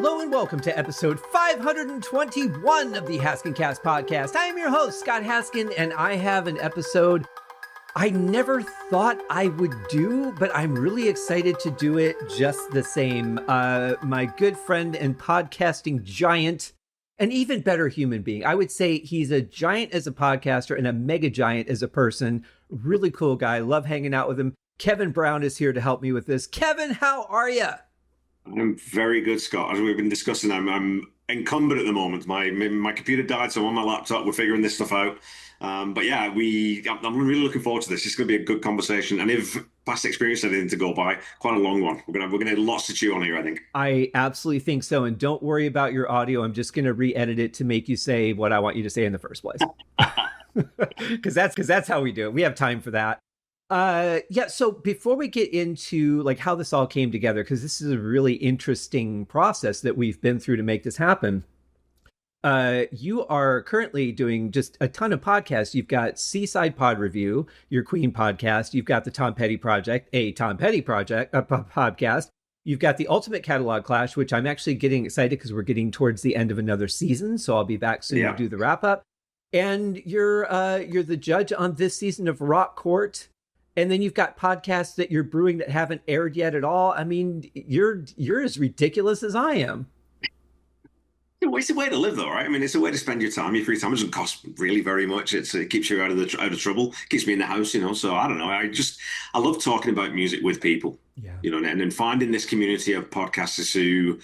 Hello and welcome to episode 521 of the HaskinCast Podcast. I am your host, Scott Haskin, and I have an episode I never thought I would do, but I'm really excited to do it just the same. My good friend and podcasting giant, an even better human being. I would say he's a giant as a podcaster and a mega giant as a person. Really cool guy. Love hanging out with him. Kevin Brown is here to help me with this. Kevin, how are you? I'm very good, Scott. As we've been discussing, I'm encumbered at the moment. My computer died, so I'm on my laptop. We're figuring this stuff out. But yeah, I'm really looking forward to this. It's going to be a good conversation. And if past experience had anything to go by, quite a long one. We're going to have lots to chew on here, I think. I absolutely think so. And don't worry about your audio. I'm just going to re-edit it to make you say what I want you to say in the first place. Because that's how we do it. We have time for that. So before we get into like how this all came together, because this is a really interesting process that we've been through to make this happen. You are currently doing just a ton of podcasts. You've got Seaside Pod Review, your Queen podcast. You've got the Tom Petty Project, podcast. You've got the Ultimate Catalog Clash, which I'm actually getting excited because we're getting towards the end of another season. So I'll be back soon to do the wrap up. And you're the judge on this season of Rock Court. And then you've got podcasts that you're brewing that haven't aired yet at all. I mean, you're as ridiculous as I am. It's a way to live, though, right? I mean, it's a way to spend your time, your free time. It doesn't cost really very much. It keeps you out of trouble, keeps me in the house, So I don't know. I love talking about music with people, and finding this community of podcasters who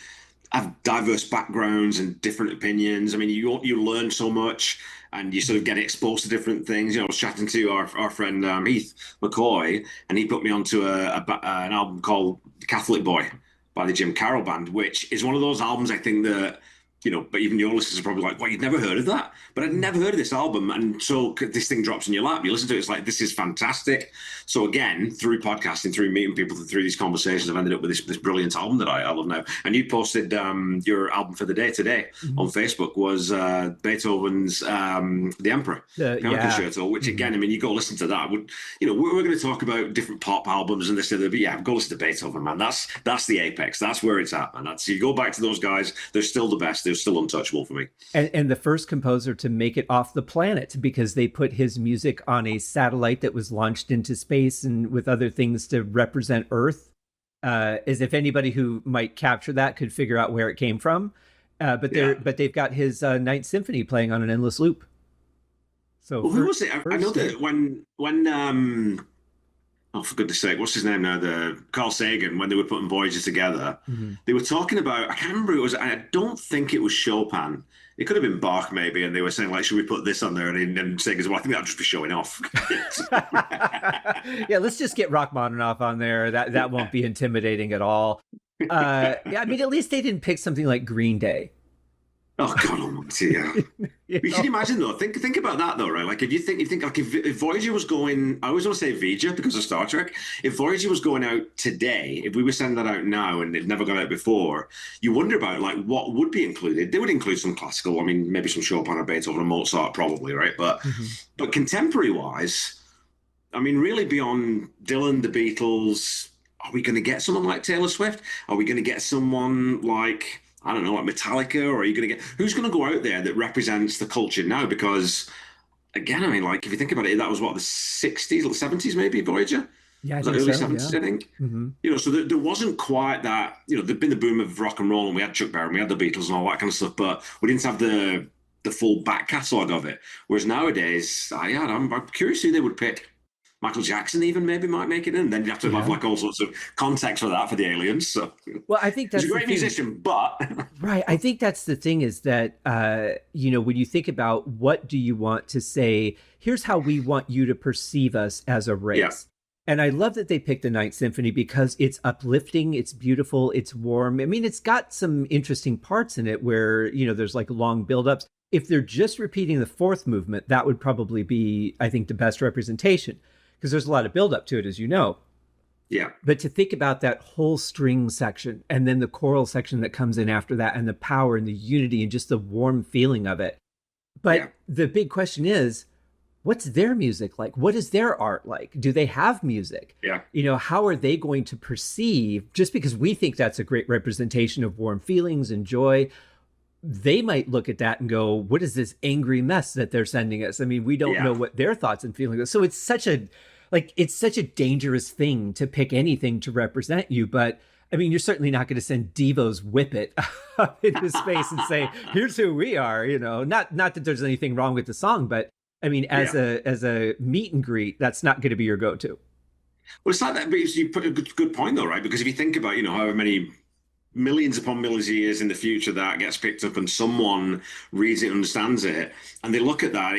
have diverse backgrounds and different opinions. I mean, you learn so much. And you sort of get exposed to different things. I was chatting to our friend Heath McCoy, and he put me onto an album called Catholic Boy by the Jim Carroll Band, which is one of those albums I think that, but even your listeners are probably like, well, you'd never heard of that? But I'd never heard of this album. And so this thing drops in your lap. You listen to it, it's like, this is fantastic. So again, through podcasting, through meeting people, through these conversations, I've ended up with this brilliant album that I love now. And you posted your album for the day today on Facebook was Beethoven's The Emperor Concerto, which again, I mean, you go listen to that. We're going to talk about different pop albums and this and that, but yeah, go listen to Beethoven, man. That's the apex. That's where it's at, man. You go back to those guys, they're still the best. They're still untouchable for me. And the first composer to make it off the planet, because they put his music on a satellite that was launched into space and with other things to represent Earth, as if anybody who might capture that could figure out where it came from. But they've got his Ninth Symphony playing on an endless loop. So who was it? I know that when oh, for goodness sake, what's his name now? The Carl Sagan, when they were putting Voyager together, they were talking about, I can't remember who it was, I don't think it was Chopin. It could have been Bach, maybe, and they were saying, like, should we put this on there? And Sagan's, well, I think that'd just be showing off. Yeah, let's just get Rachmaninoff on there. That won't be intimidating at all. I mean, at least they didn't pick something like Green Day. Oh God Almighty! Yeah. But can you imagine though? Think about that though, right? Like if you think like if Voyager was going, I always want to say Vija because of Star Trek. If Voyager was going out today, if we were sending that out now and it never gone out before, you wonder about like what would be included. They would include some classical. I mean, maybe some Chopin or Beethoven or Mozart, probably, right? But contemporary wise, I mean, really beyond Dylan, the Beatles, are we going to get someone like Taylor Swift? Are we going to get someone like, I don't know, like Metallica, or are you going to get, who's going to go out there that represents the culture now? Because again, I mean, like if you think about it, that was what, the 60s, 70s, maybe Voyager? Yeah, I think early 70s, I think. So there wasn't quite that, there'd been the boom of rock and roll and we had Chuck Berry and we had the Beatles and all that kind of stuff, but we didn't have the full back catalogue of it. Whereas nowadays, I'm curious who they would pick. Michael Jackson even maybe might make it in. Then you have to have like all sorts of context for that for the aliens. So, well, I think that's he's a great musician, but right. I think that's the thing is that when you think about what do you want to say, here's how we want you to perceive us as a race. Yeah. And I love that they picked the Ninth Symphony because it's uplifting, it's beautiful, it's warm. I mean, it's got some interesting parts in it where there's like long buildups. If they're just repeating the fourth movement, that would probably be, I think, the best representation. Because there's a lot of buildup to it, as you know. Yeah. But to think about that whole string section and then the choral section that comes in after that and the power and the unity and just the warm feeling of it. But the big question is, what's their music like? What is their art like? Do they have music? Yeah. How are they going to perceive, just because we think that's a great representation of warm feelings and joy, they might look at that and go, what is this angry mess that they're sending us? I mean, we don't know what their thoughts and feelings are. So it's such a dangerous thing to pick anything to represent you. But I mean, you're certainly not going to send Devo's Whip It up into space and say, here's who we are, not that there's anything wrong with the song, but I mean, as a meet and greet, that's not going to be your go-to. Well, it's like that, but you put a good point though, right? Because if you think about, however many millions upon millions of years in the future that gets picked up and someone reads it, understands it, and they look at that,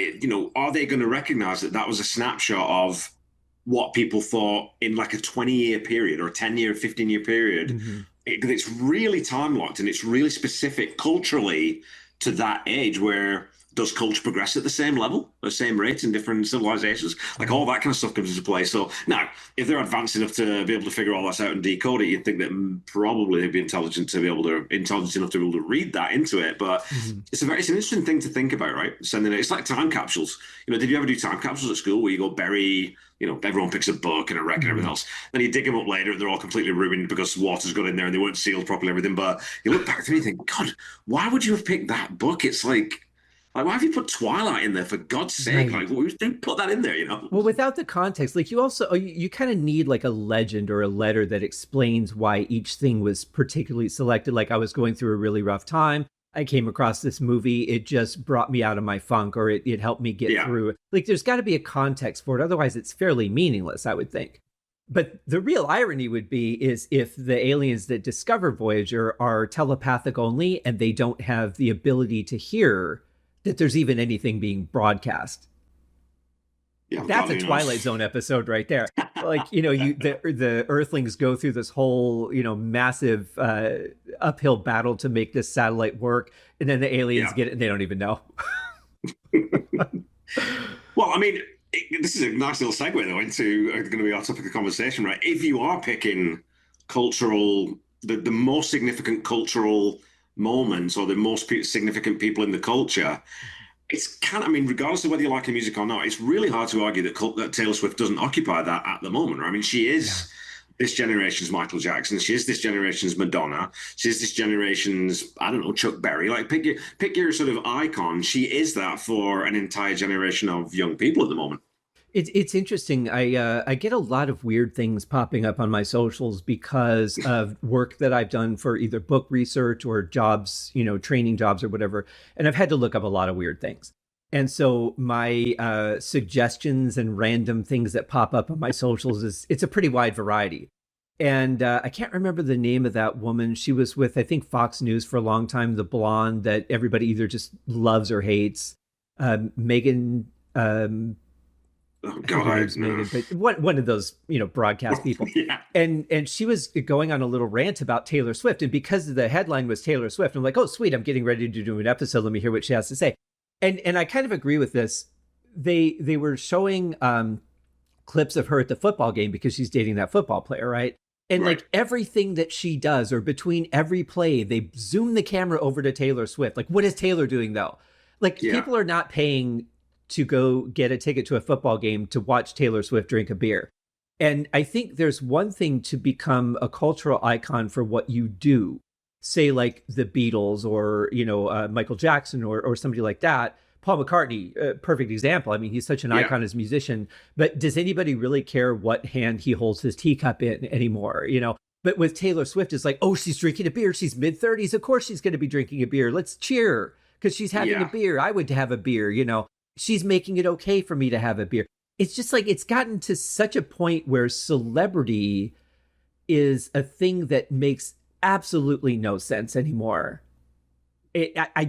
are they going to recognize that that was a snapshot of what people thought in like a 20-year period or a 10-year, 15-year period? Mm-hmm. It's really time locked and it's really specific culturally to that age. Where does culture progress at the same level, the same rate in different civilizations? Like all that kind of stuff comes into play. So now, if they're advanced enough to be able to figure all that out and decode it, you'd think that probably they'd be intelligent enough to be able to read that into it. But it's an interesting thing to think about, right? Sending it. It's like time capsules. Did you ever do time capsules at school where you go bury, everyone picks a book and a record and everything else. Then you dig them up later and they're all completely ruined because water's got in there and they weren't sealed properly, everything. But you look back to me and think, God, why would you have picked that book? It's like why have you put Twilight in there, for God's sake? Right. Like, who put that in there, Well, without the context, like you kind of need like a legend or a letter that explains why each thing was particularly selected. Like I was going through a really rough time. I came across this movie. It just brought me out of my funk, or it helped me get through. Like there's got to be a context for it. Otherwise, it's fairly meaningless, I would think. But the real irony would be is if the aliens that discover Voyager are telepathic only and they don't have the ability to hear that there's even anything being broadcast. Yeah, that's a Twilight Zone episode right there. Like, the Earthlings go through this whole, massive uphill battle to make this satellite work. And then the aliens get it and they don't even know. Well, I mean, this is a nice little segue though into going to be our topic of conversation, right? If you are picking the most significant cultural moments or the most significant people in the culture, regardless of whether you like her music or not, it's really hard to argue that Taylor Swift doesn't occupy that at the moment. Right? I mean, she is this generation's Michael Jackson. She is this generation's Madonna. She is this generation's, I don't know, Chuck Berry. Like pick your sort of icon. She is that for an entire generation of young people at the moment. It's interesting. I get a lot of weird things popping up on my socials because of work that I've done for either book research or jobs, training jobs or whatever. And I've had to look up a lot of weird things. And so my suggestions and random things that pop up on my socials it's a pretty wide variety. And I can't remember the name of that woman. She was with, I think, Fox News for a long time, the blonde that everybody either just loves or hates. Megan... Oh God, but one of those, broadcast people. And she was going on a little rant about Taylor Swift. And because the headline was Taylor Swift, I'm like, oh, sweet, I'm getting ready to do an episode. Let me hear what she has to say. And I kind of agree with this. They were showing clips of her at the football game because she's dating that football player, right? And like everything that she does, or between every play, they zoom the camera over to Taylor Swift. Like, what is Taylor doing though? Like people are not paying to go get a ticket to a football game to watch Taylor Swift drink a beer. And I think there's one thing to become a cultural icon for what you do, say like the Beatles or, Michael Jackson or somebody like that. Paul McCartney, perfect example. I mean, he's such an icon as a musician, but does anybody really care what hand he holds his teacup in anymore? But with Taylor Swift, it's like, oh, she's drinking a beer. She's mid-30s. Of course she's going to be drinking a beer. Let's cheer because she's having a beer. I would have a beer, She's making it okay for me to have a beer. It's just like it's gotten to such a point where celebrity is a thing that makes absolutely no sense anymore. I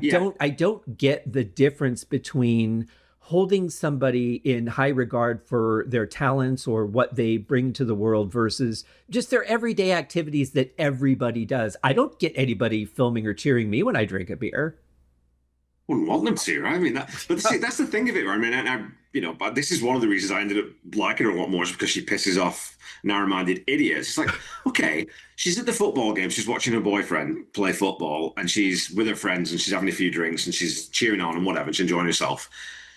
don't get the difference between holding somebody in high regard for their talents or what they bring to the world versus just their everyday activities that everybody does. I don't get anybody filming or cheering me when I drink a beer. Wouldn't want them to, right? I mean, that's the thing of it. Right? I mean, but this is one of the reasons I ended up liking her a lot more, is because she pisses off narrow-minded idiots. It's like, okay, she's at the football game, she's watching her boyfriend play football, and she's with her friends, and she's having a few drinks, and she's cheering on and whatever, and she's enjoying herself.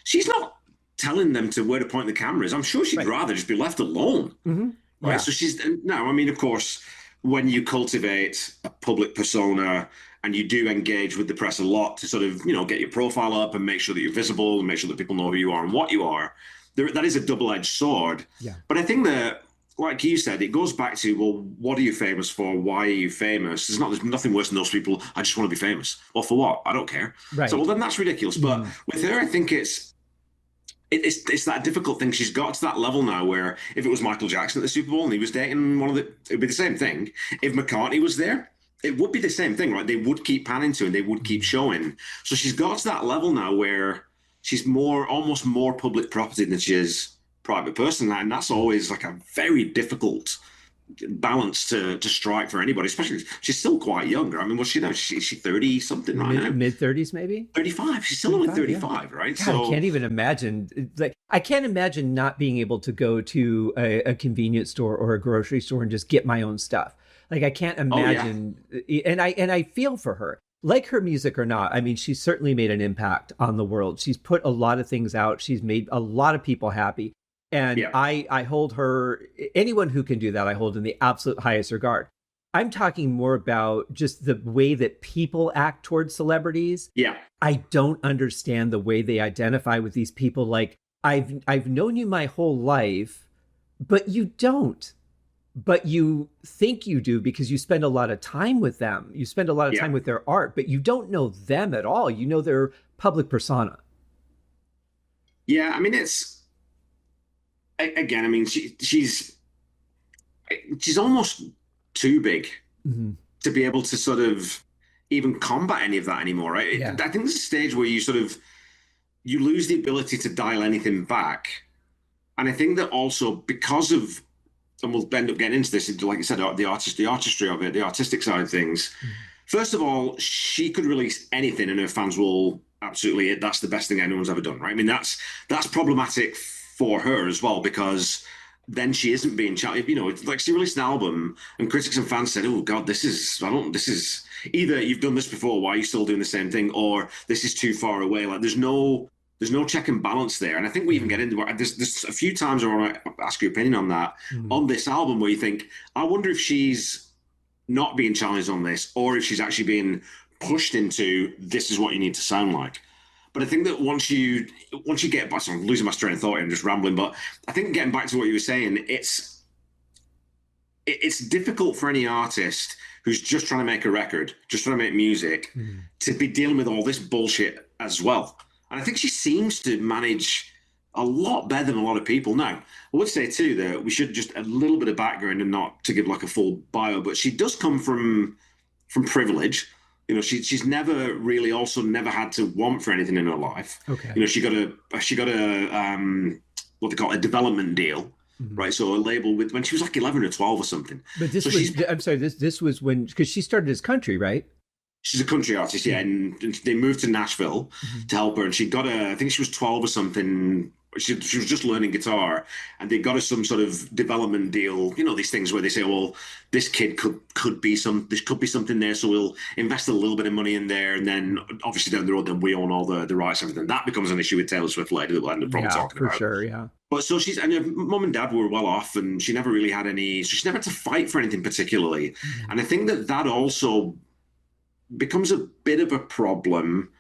She's not telling them to where to point the cameras. I'm sure she'd Right. rather just be left alone. Mm-hmm. Right. Yeah. So she's now, I mean, of course, when you cultivate a public persona and you do engage with the press a lot to sort of, get your profile up and make sure that you're visible and make sure that people know who you are and what you are, that is a double-edged sword. Yeah. But I think that, like you said, it goes back to, well, what are you famous for? Why are you famous? There's nothing worse than those people. I just want to be famous. Well, for what? I don't care. Right. So, well, then that's ridiculous. But with her, I think it's that difficult thing. She's got to that level now where if it was Michael Jackson at the Super Bowl and he was dating it'd be the same thing. If McCartney was there, it would be the same thing, right? They would keep panning to and they would keep showing. So she's got to that level now where she's almost more public property than she is private person. And that's always like a very difficult balance to strike for anybody, especially she's still quite young. I mean, what's she now? She's 30 something right now? Mid 30s, maybe 35. She's still only 35, yeah. Right? God, so I can't even imagine. Like, I can't imagine not being able to go to a convenience store or a grocery store and just get my own stuff. Like, I can't imagine. Oh, yeah. And I feel for her. Like her music or not, I mean, she's certainly made an impact on the world. She's put a lot of things out. She's made a lot of people happy. And yeah. I hold her, anyone who can do that, I hold in the absolute highest regard. I'm talking more about just the way that people act towards celebrities. Yeah. I don't understand the way they identify with these people. Like, I've known you my whole life, but you don't. But you think you do because you spend a lot of time with them. You spend a lot of time with their art, but you don't know them at all. You know their public persona. Yeah, I mean, again, I mean, she's almost too big to be able to sort of even combat any of that anymore, right? Yeah. I think there's a stage where you lose the ability to dial anything back. And I think that also because of, and we'll end up getting into this, like I said, the artistry of it, the artistic side of things. First of all, she could release anything and her fans will absolutely, that's the best thing anyone's ever done, right? I mean, that's problematic for her as well, because then she isn't being challenged. It's like she released an album and critics and fans said, oh God, this is either you've done this before, why are you still doing the same thing? Or this is too far away. Like there's no check and balance there. And I think we even get into it. There's a few times I want to ask your opinion on that, on this album, where you think, I wonder if she's not being challenged on this, or if she's actually being pushed into, this is what you need to sound like. But I think that once you get back, so I'm losing my train of thought here, I'm just rambling, but I think getting back to what you were saying, it's difficult for any artist who's just trying to make a record, just trying to make music, to be dealing with all this bullshit as well. And I think she seems to manage a lot better than a lot of people. Now, I would say too that we should just a little bit of background and not to give like a full bio, but she does come from privilege. She's never had to want for anything in her life. Okay. She got a what they call a development deal, right? So a label when she was like 11 or 12 or something. But this was when, because she started as country, right? She's a country artist, yeah, and they moved to Nashville to help her, and she got I think she was 12 or something. She was just learning guitar, and they got her some sort of development deal. These things where they say, well, this kid could be something there, so we'll invest a little bit of money in there, and then obviously down the road, then we own all the rights, everything. That becomes an issue with Taylor Swift later that we'll end up probably talking about. For sure, yeah. But so and her mum and dad were well off, and she never really had any. So she never had to fight for anything particularly, and I think that also becomes a bit of a problem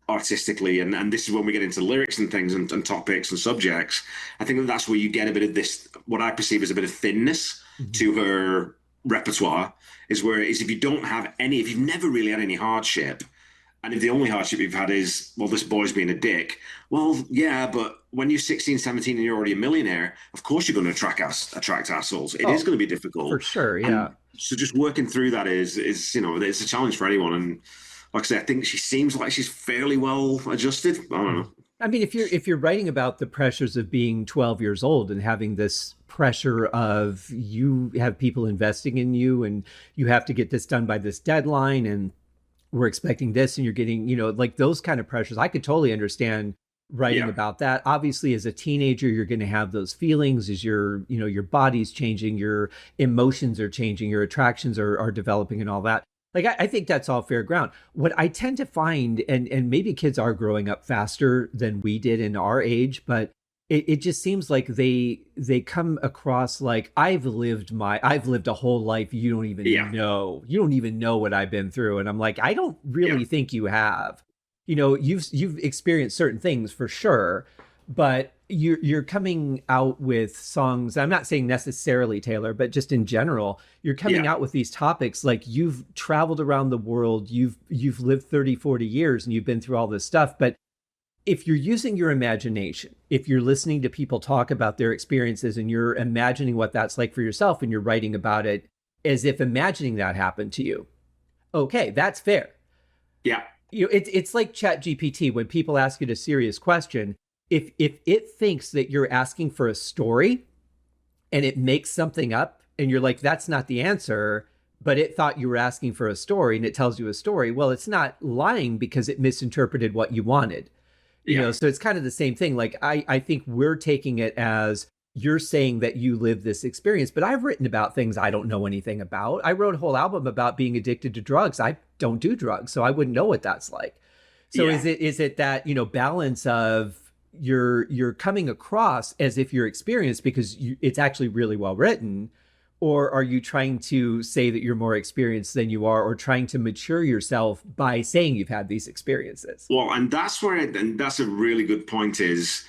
artistically, and this is when we get into lyrics and things and topics and subjects. I think that's where you get a bit of this, what I perceive as a bit of thinness to her repertoire, is if you've never really had any hardship, and if the only hardship you've had is, well, this boy's being a dick, well, yeah, but when you're 16, 17 and you're already a millionaire, of course you're going to attract assholes. It is going to be difficult. For sure, yeah. And so just working through that is it's a challenge for anyone. And like I say, I think she seems like she's fairly well adjusted. I don't know. I mean, if you're writing about the pressures of being 12 years old and having this pressure of you have people investing in you and you have to get this done by this deadline and we're expecting this and you're getting, like those kind of pressures, I could totally understand writing about that. Obviously, as a teenager, you're going to have those feelings as your body's changing, your emotions are changing, your attractions are developing and all that. Like, I think that's all fair ground. What I tend to find, and maybe kids are growing up faster than we did in our age, but it just seems like they come across like I've lived a whole life. You don't even know what I've been through. And I'm like, I don't really think you have. You've experienced certain things for sure, but you're coming out with songs. I'm not saying necessarily Taylor, but just in general, you're coming out with these topics like you've traveled around the world, you've lived 30, 40 years and you've been through all this stuff. But if you're using your imagination, if you're listening to people talk about their experiences and you're imagining what that's like for yourself and you're writing about it as if imagining that happened to you, okay, that's fair. Yeah. It's like ChatGPT when people ask it a serious question. If it thinks that you're asking for a story and it makes something up and you're like, that's not the answer, but it thought you were asking for a story and it tells you a story, well, it's not lying because it misinterpreted what you wanted. So it's kind of the same thing. Like, I think we're taking it as you're saying that you live this experience, but I've written about things I don't know anything about. I wrote a whole album about being addicted to drugs. I don't do drugs, so I wouldn't know what that's like. So is it that, balance of you're coming across as if you're experienced because it's actually really well written, or are you trying to say that you're more experienced than you are, or trying to mature yourself by saying you've had these experiences? Well, and that's a really good point is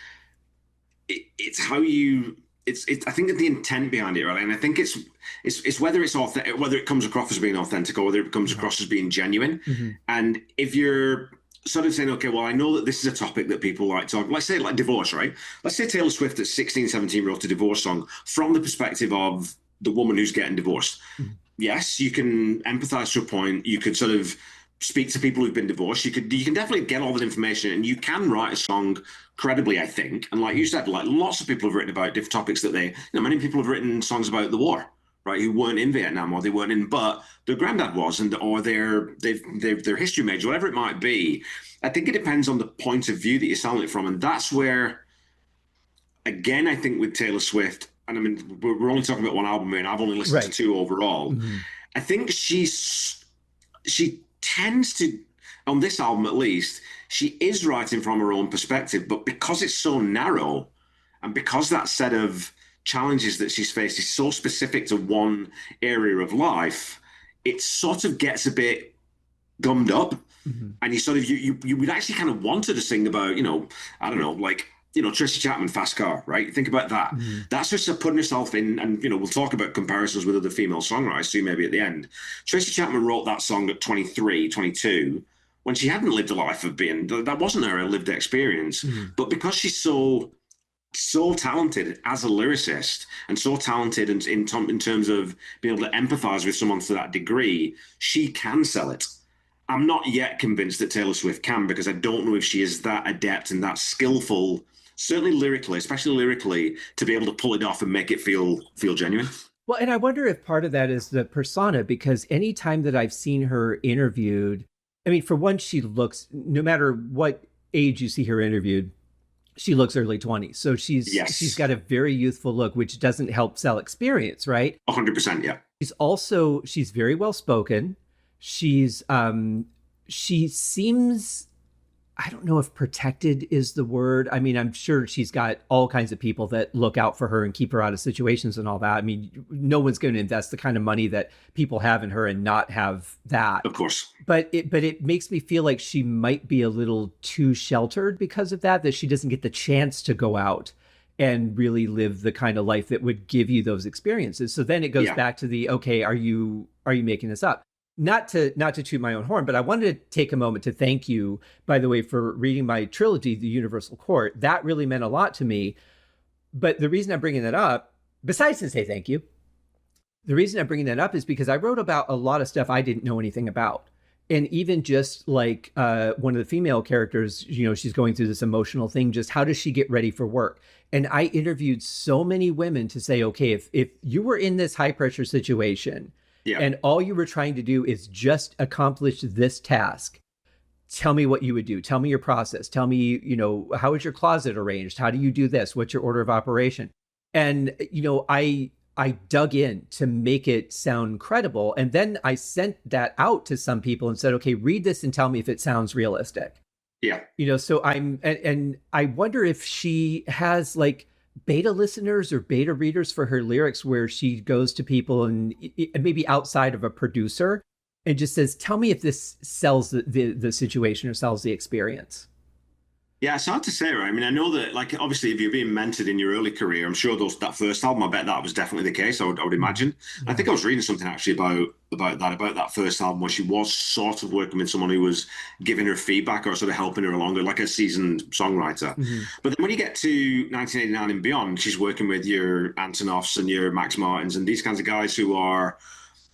it's how you, I think that the intent behind it, right? And I think it's whether it's authentic, whether it comes across as being authentic or whether it comes across as being genuine. Mm-hmm. And if you're sort of saying, okay, well, I know that this is a topic that people like to talk, let's say like divorce, right? Let's say Taylor Swift at 16, 17 wrote a divorce song from the perspective of the woman who's getting divorced. Mm-hmm. Yes, you can empathize to a point. You could sort of speak to people who've been divorced. You can definitely get all that information and you can write a song credibly, I think. And like you said, like lots of people have written about different topics that many people have written songs about the war, right? Who weren't in Vietnam or they weren't in, but their granddad was, or their history major, whatever it might be. I think it depends on the point of view that you're selling it from. And that's where, again, I think with Taylor Swift, and I mean, we're only talking about one album here, and I've only listened to 2 overall. Mm-hmm. I think she tends to, on this album at least, she is writing from her own perspective, but because it's so narrow, and because that set of challenges that she's faced is so specific to one area of life, it sort of gets a bit gummed up. Mm-hmm. And you would actually kind of want her to sing about, I don't know, like, Tracy Chapman, Fast Car, right? Think about that. Mm-hmm. That's just her putting herself in, and, we'll talk about comparisons with other female songwriters too, maybe at the end. Tracy Chapman wrote that song at 23, 22, when she hadn't lived a life of being, that wasn't her lived experience. Mm-hmm. But because she's so talented as a lyricist and so talented in terms of being able to empathize with someone to that degree, she can sell it. I'm not yet convinced that Taylor Swift can, because I don't know if she is that adept and that skillful, certainly lyrically, especially lyrically, to be able to pull it off and make it feel genuine. Well, and I wonder if part of that is the persona, because any time that I've seen her interviewed, I mean, for one, she looks, no matter what age you see her interviewed, she looks early 20s. So she's got a very youthful look, which doesn't help sell experience, right? 100%, yeah. She's very well spoken. She seems, I don't know if protected is the word. I mean, I'm sure she's got all kinds of people that look out for her and keep her out of situations and all that. I mean, no one's going to invest the kind of money that people have in her and not have that. Of course. But it makes me feel like she might be a little too sheltered because of that she doesn't get the chance to go out and really live the kind of life that would give you those experiences. So then it goes back to the, okay, are you making this up? Not to toot my own horn, but I wanted to take a moment to thank you, by the way, for reading my trilogy, The Universal Court. That really meant a lot to me. But the reason I'm bringing that up, besides to say thank you, the reason I'm bringing that up is because I wrote about a lot of stuff I didn't know anything about. And even just like one of the female characters, she's going through this emotional thing, just how does she get ready for work? And I interviewed so many women to say, okay, if you were in this high pressure situation, and all you were trying to do is just accomplish this task, tell me what you would do. Tell me your process. Tell me, how is your closet arranged? How do you do this? What's your order of operation? And, I dug in to make it sound credible. And then I sent that out to some people and said, okay, read this and tell me if it sounds realistic. Yeah. So and I wonder if she has like beta listeners or beta readers for her lyrics where she goes to people and maybe outside of a producer and just says, tell me if this sells the situation or sells the experience. Yeah, it's hard to say, right? I mean, I know that, like, obviously, if you're being mentored in your early career, I'm sure that first album, I bet that was definitely the case. I would imagine. I Yeah. think I was reading something actually about that first album where she was sort of working with someone who was giving her feedback or sort of helping her along, like a seasoned songwriter. Mm-hmm. But then when you get to 1989 and beyond, she's working with your Antonoffs and your Max Martins and these kinds of guys who are,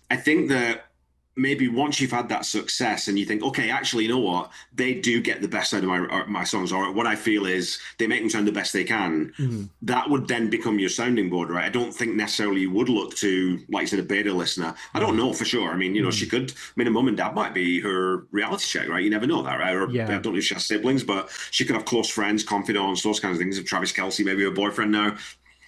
I think that maybe once you've had that success and you think, okay, actually, you know what, they do get the best out of my songs, or what I feel is they make them sound the best they can. Mm-hmm. That would then become your sounding board, right? I don't think necessarily you would look to, like you said, a beta listener. I don't know for sure. I mean, she could. I mean, a mum and dad might be her reality check, right? You never know that, right? Or Yeah. I don't know if she has siblings, but she could have close friends, confidants, those kinds of things. If Travis Kelce, maybe her boyfriend now.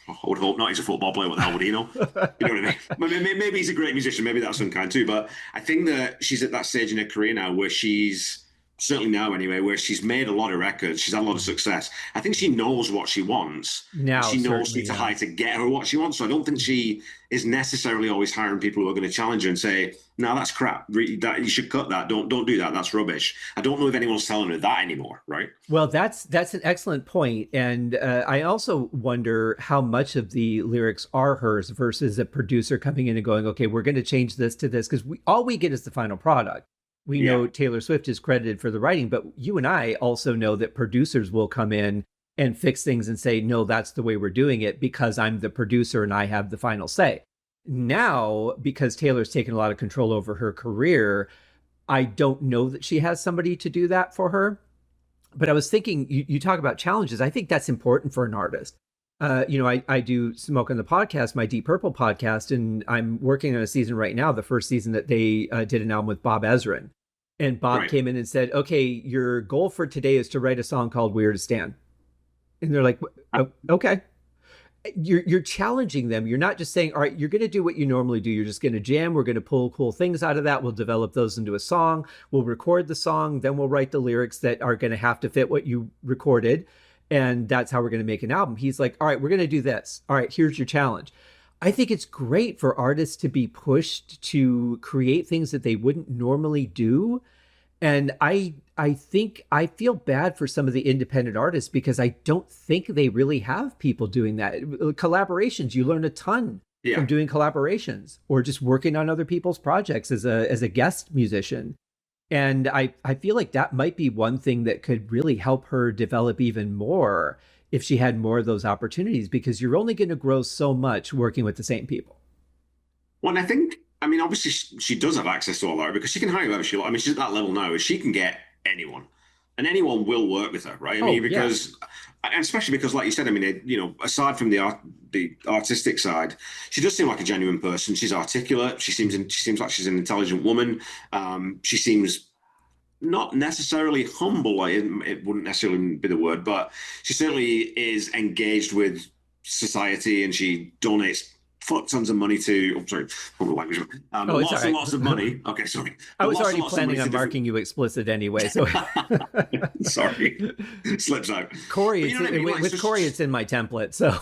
I would hope not. He's a football player. What the hell would he know? You know what I mean? Maybe he's a great musician. Maybe that's some kind too. But I think that she's at that stage in her career now where she's, certainly now anyway, where she's made a lot of records. She's had a lot of success. I think she knows what she wants. Now, she knows to hire to get her what she wants. So I don't think she is necessarily always hiring people who are going to challenge her and say, no, that's crap. You should cut that. Don't do that. That's rubbish. I don't know if anyone's telling her that anymore, right? Well, that's an excellent point. And I also wonder how much of the lyrics are hers versus a producer coming in and going, okay, we're going to change this to this, because all we get is the final product. We know Taylor Swift is credited for the writing, but you and I also know that producers will come in and fix things and say, no, that's the way we're doing it because I'm the producer and I have the final say. Now, because Taylor's taken a lot of control over her career, I don't know that she has somebody to do that for her. But I was thinking, you talk about challenges. I think that's important for an artist. I do Smoke on the Podcast, my Deep Purple podcast, and I'm working on a season right now, the first season that they did an album with Bob Ezrin. And Bob came in and said, okay, your goal for today is to write a song called Where to Stand. And they're like, okay. You're challenging them. You're not just saying, all right, you're going to do what you normally do. You're just going to jam. We're going to pull cool things out of that. We'll develop those into a song. We'll record the song. Then we'll write the lyrics that are going to have to fit what you recorded. And that's how we're going to make an album. He's like, all right, we're going to do this. All right, here's your challenge. I think it's great for artists to be pushed to create things that they wouldn't normally do. And I think I feel bad for some of the independent artists because I don't think they really have people doing that. Collaborations, you learn a ton from doing collaborations or just working on other people's projects as a guest musician. And I feel like that might be one thing that could really help her develop even more if she had more of those opportunities, because you're only going to grow so much working with the same people. Well, I think, I mean, obviously she does have access to all that because she can hire whoever she wants. I mean, she's at that level now. She can get anyone, and anyone will work with her, right? I mean, because, and especially because, like you said, I mean, aside from the artistic side, she does seem like a genuine person. She's articulate. She seems like she's an intelligent woman. She seems not necessarily humble. Like it wouldn't necessarily be the word, but she certainly is engaged with society, and she donates fuck tons of money to, I'm sorry, language. Lots and lots of money. Okay, sorry. I was already planning on marking you explicit anyway, so. Sorry. Slips out. Corey, with Corey, it's in my template, so.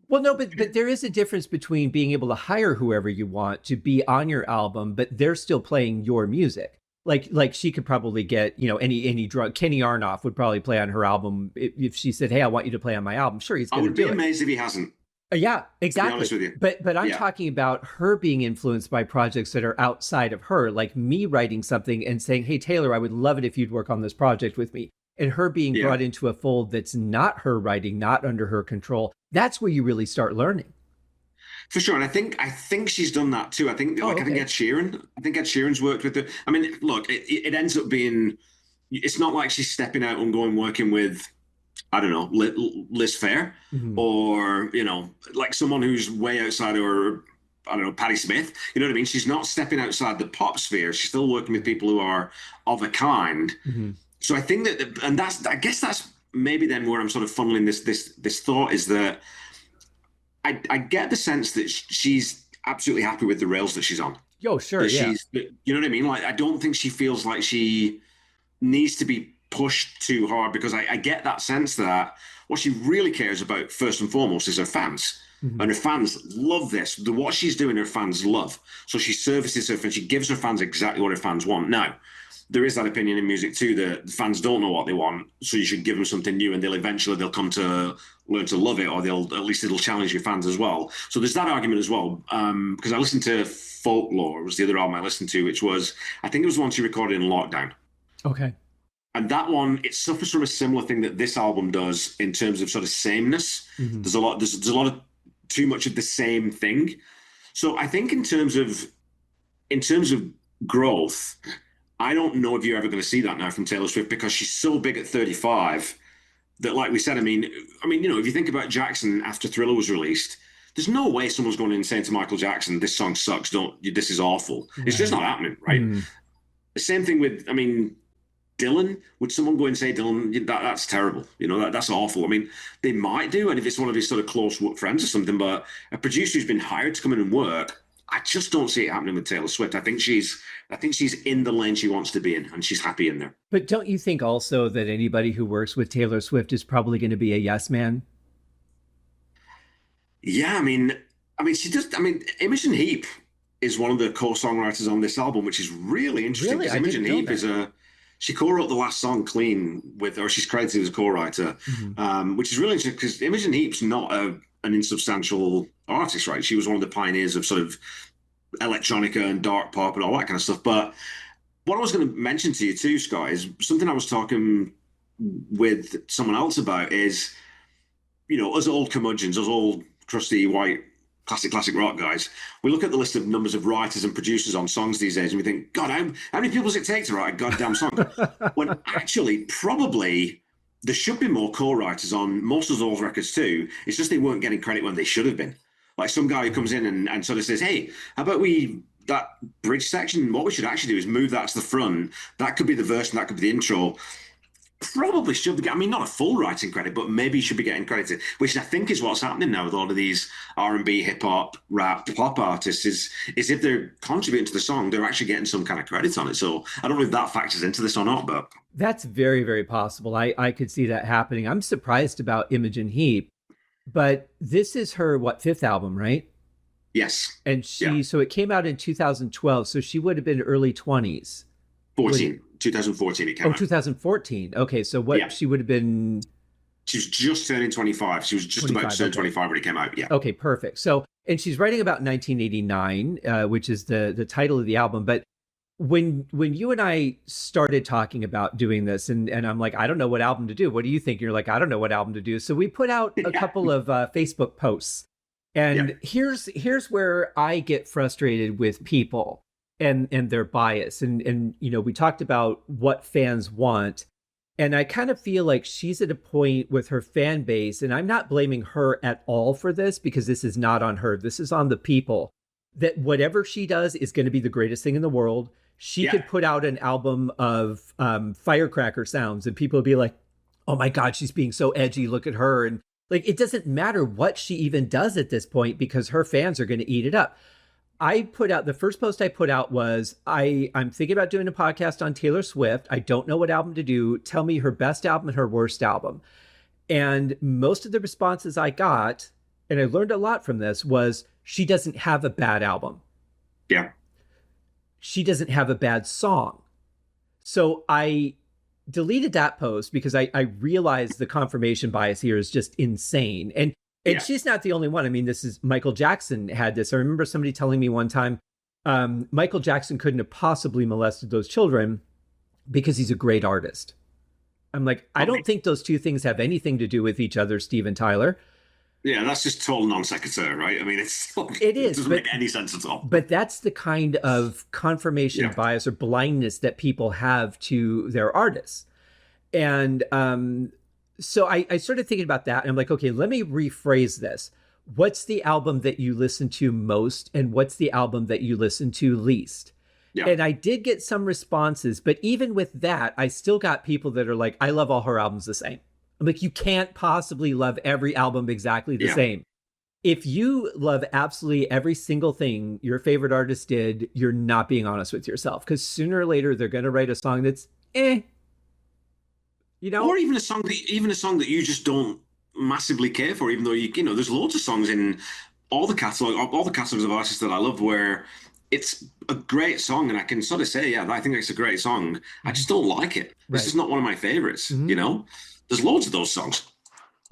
Well, no, but there is a difference between being able to hire whoever you want to be on your album, but they're still playing your music. Like she could probably get, any drug. Kenny Aronoff would probably play on her album if she said, "Hey, I want you to play on my album." Sure, he's going to do it. I would be amazed if he hasn't. Yeah, exactly. To be honest with you. But I'm talking about her being influenced by projects that are outside of her, like me writing something and saying, "Hey, Taylor, I would love it if you'd work on this project with me." And her being brought into a fold that's not her writing, not under her control. That's where you really start learning. For sure. And I think she's done that too. I think I think Ed Sheeran's worked with her. I mean, look, it ends up being, it's not like she's stepping out and going working with, I don't know, Liz Phair or, like someone who's way outside or, I don't know, Patti Smith. You know what I mean? She's not stepping outside the pop sphere. She's still working with people who are of a kind. So I think that, and I guess that's maybe then where I'm sort of funneling this thought is that I get the sense that she's absolutely happy with the rails that she's on. Yo, sure, yeah. You know what I mean? Like, I don't think she feels like she needs to be pushed too hard, because I get that sense that what she really cares about first and foremost is her fans. Mm-hmm. And her fans love this. What she's doing, her fans love. So she services her fans. She gives her fans exactly what her fans want. Now, there is that opinion in music too that the fans don't know what they want, so you should give them something new, and they'll come to learn to love it, or it'll challenge your fans as well. So there's that argument as well. Because I listened to Folklore, was the other album I listened to, which was, I think it was the one she recorded in lockdown. Okay. And that one, it suffers from a similar thing that this album does in terms of sort of sameness. Mm-hmm. There's a lot of too much of the same thing. So I think in terms of growth, I don't know if you're ever going to see that now from Taylor Swift, because she's so big at 35 that, like we said, I mean, if you think about Jackson after Thriller was released, there's no way someone's going in saying to Michael Jackson, "This song sucks. This is awful." Right. It's just not happening, right? Mm. The same thing with, Dylan. Would someone go and say, "Dylan, that's terrible"? That's awful. They might do, and if it's one of his sort of close friends or something. But a producer who's been hired to come in and work, I just don't see it happening with Taylor Swift. I think she's in the lane she wants to be in, and she's happy in there. But don't you think also that anybody who works with Taylor Swift is probably going to be a yes man? Yeah, she just. Imogen Heap is one of the co-songwriters on this album, which is really interesting. Really? Imogen Heap she co-wrote the last song, Clean, or she's credited as a co-writer, mm-hmm. Which is really interesting because Imogen Heap's not an insubstantial artist, right? She was one of the pioneers of sort of electronica and dark pop and all that kind of stuff. But what I was going to mention to you too, Scott, is something I was talking with someone else about is, us old curmudgeons, us old crusty white classic rock guys, we look at the list of numbers of writers and producers on songs these days and we think, God, how many people does it take to write a goddamn song? When actually, probably there should be more co-writers on most of those records too. It's just they weren't getting credit when they should have been. Like some guy who comes in and sort of says, "Hey, how about that bridge section, what we should actually do is move that to the front. That could be the verse and that could be the intro." Probably should be, not a full writing credit, but maybe should be getting credited, which I think is what's happening now with all of these R&B, hip hop, rap, pop artists is if they're contributing to the song, they're actually getting some kind of credit on it. So I don't know if that factors into this or not, but that's very, very possible. I could see that happening. I'm surprised about Imogen Heap, but this is her, fifth album, right? Yes. And so it came out in 2012. So she would have been early 20s. 2014 it came out. 2014. Okay, so she would have been... She was just turning 25. She was just about to turn 25 when it came out, yeah. Okay, perfect. So, and she's writing about 1989, which is the title of the album. But when you and I started talking about doing this, and I'm like, I don't know what album to do. What do you think? You're like, I don't know what album to do. So we put out a couple of Facebook posts. And here's where I get frustrated with people and their bias. And we talked about what fans want. And I kind of feel like she's at a point with her fan base, and I'm not blaming her at all for this because this is not on her. This is on the people, that whatever she does is going to be the greatest thing in the world. She could put out an album of firecracker sounds and people would be like, "Oh my God, she's being so edgy. Look at her." And like, it doesn't matter what she even does at this point because her fans are going to eat it up. The first post I put out was, I'm thinking about doing a podcast on Taylor Swift. I don't know what album to do. Tell me her best album and her worst album. And most of the responses I got, and I learned a lot from this, was she doesn't have a bad album. Yeah. She doesn't have a bad song. So I deleted that post because I realized the confirmation bias here is just insane. And she's not the only one. I mean, this is Michael Jackson had this. I remember somebody telling me one time, Michael Jackson couldn't have possibly molested those children because he's a great artist. I'm like, I don't think those two things have anything to do with each other, Steve and Tyler. Yeah, that's just total non sequitur, right? I mean, it doesn't make any sense at all. But that's the kind of confirmation bias or blindness that people have to their artists. And so I started thinking about that, and I'm like, okay, let me rephrase this. What's the album that you listen to most, and what's the album that you listen to least? Yeah. And I did get some responses, but even with that, I still got people that are like, I love all her albums the same. I'm like, you can't possibly love every album exactly the same. If you love absolutely every single thing your favorite artist did, you're not being honest with yourself, because sooner or later they're going to write a song that's You know? Or even a song that you just don't massively care for, even though you know, there's loads of songs in all the catalogs of artists that I love where it's a great song, and I can sort of say, yeah, I think it's a great song. I just don't like it. This Right. is not one of my favorites. Mhm. You know, there's loads of those songs.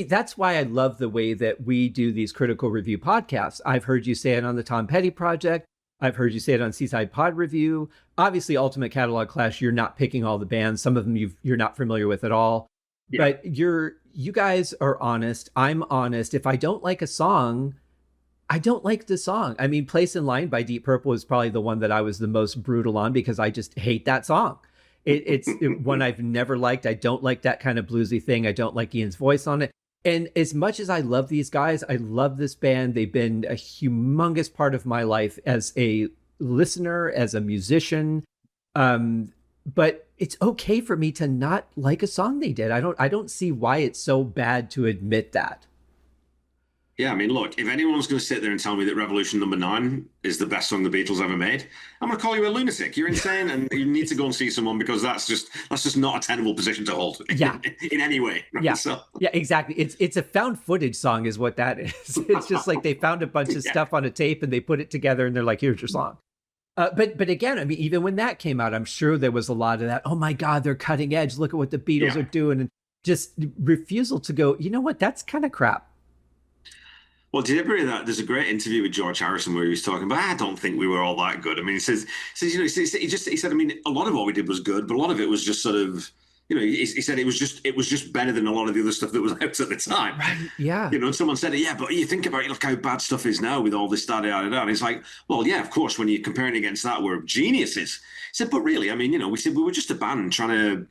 That's why I love the way that we do these critical review podcasts. I've heard you say it on the Tom Petty Project. I've heard you say it on Seaside Pod Review. Obviously, Ultimate Catalog Clash, you're not picking all the bands. Some of them you're not familiar with at all. Yeah. But you guys are honest. I'm honest. If I don't like a song, I don't like the song. I mean, Place in Line by Deep Purple is probably the one that I was the most brutal on because I just hate that song. It's one I've never liked. I don't like that kind of bluesy thing. I don't like Ian's voice on it. And as much as I love these guys, I love this band. They've been a humongous part of my life as a listener, as a musician. But it's okay for me to not like a song they did. I don't see why it's so bad to admit that. Yeah, I mean, look, if anyone's going to sit there and tell me that Revolution Number 9 is the best song the Beatles ever made, I'm going to call you a lunatic. You're insane, and you need to go and see someone because that's just not a tenable position to hold. Yeah. In any way. Right? Yeah. So. Yeah, exactly. It's a found footage song is what that is. It's just like they found a bunch of stuff on a tape and they put it together and they're like, here's your song. But again, I mean, even when that came out, I'm sure there was a lot of that. Oh my God, they're cutting edge. Look at what the Beatles are doing. And just refusal to go, you know what? That's kind of crap. Well, did you ever hear that? There's a great interview with George Harrison where he was talking about, I don't think we were all that good. I mean, he said, I mean, a lot of what we did was good, but a lot of it was just sort of, you know, he said it was just better than a lot of the other stuff that was out at the time. Right. Yeah. You know, and someone said, yeah, but you think about it, look how bad stuff is now with all this, da, da, da, da. And it's like, well, yeah, of course, when you're comparing against that, we're geniuses. He said, but really, I mean, you know, we said we were just a band trying to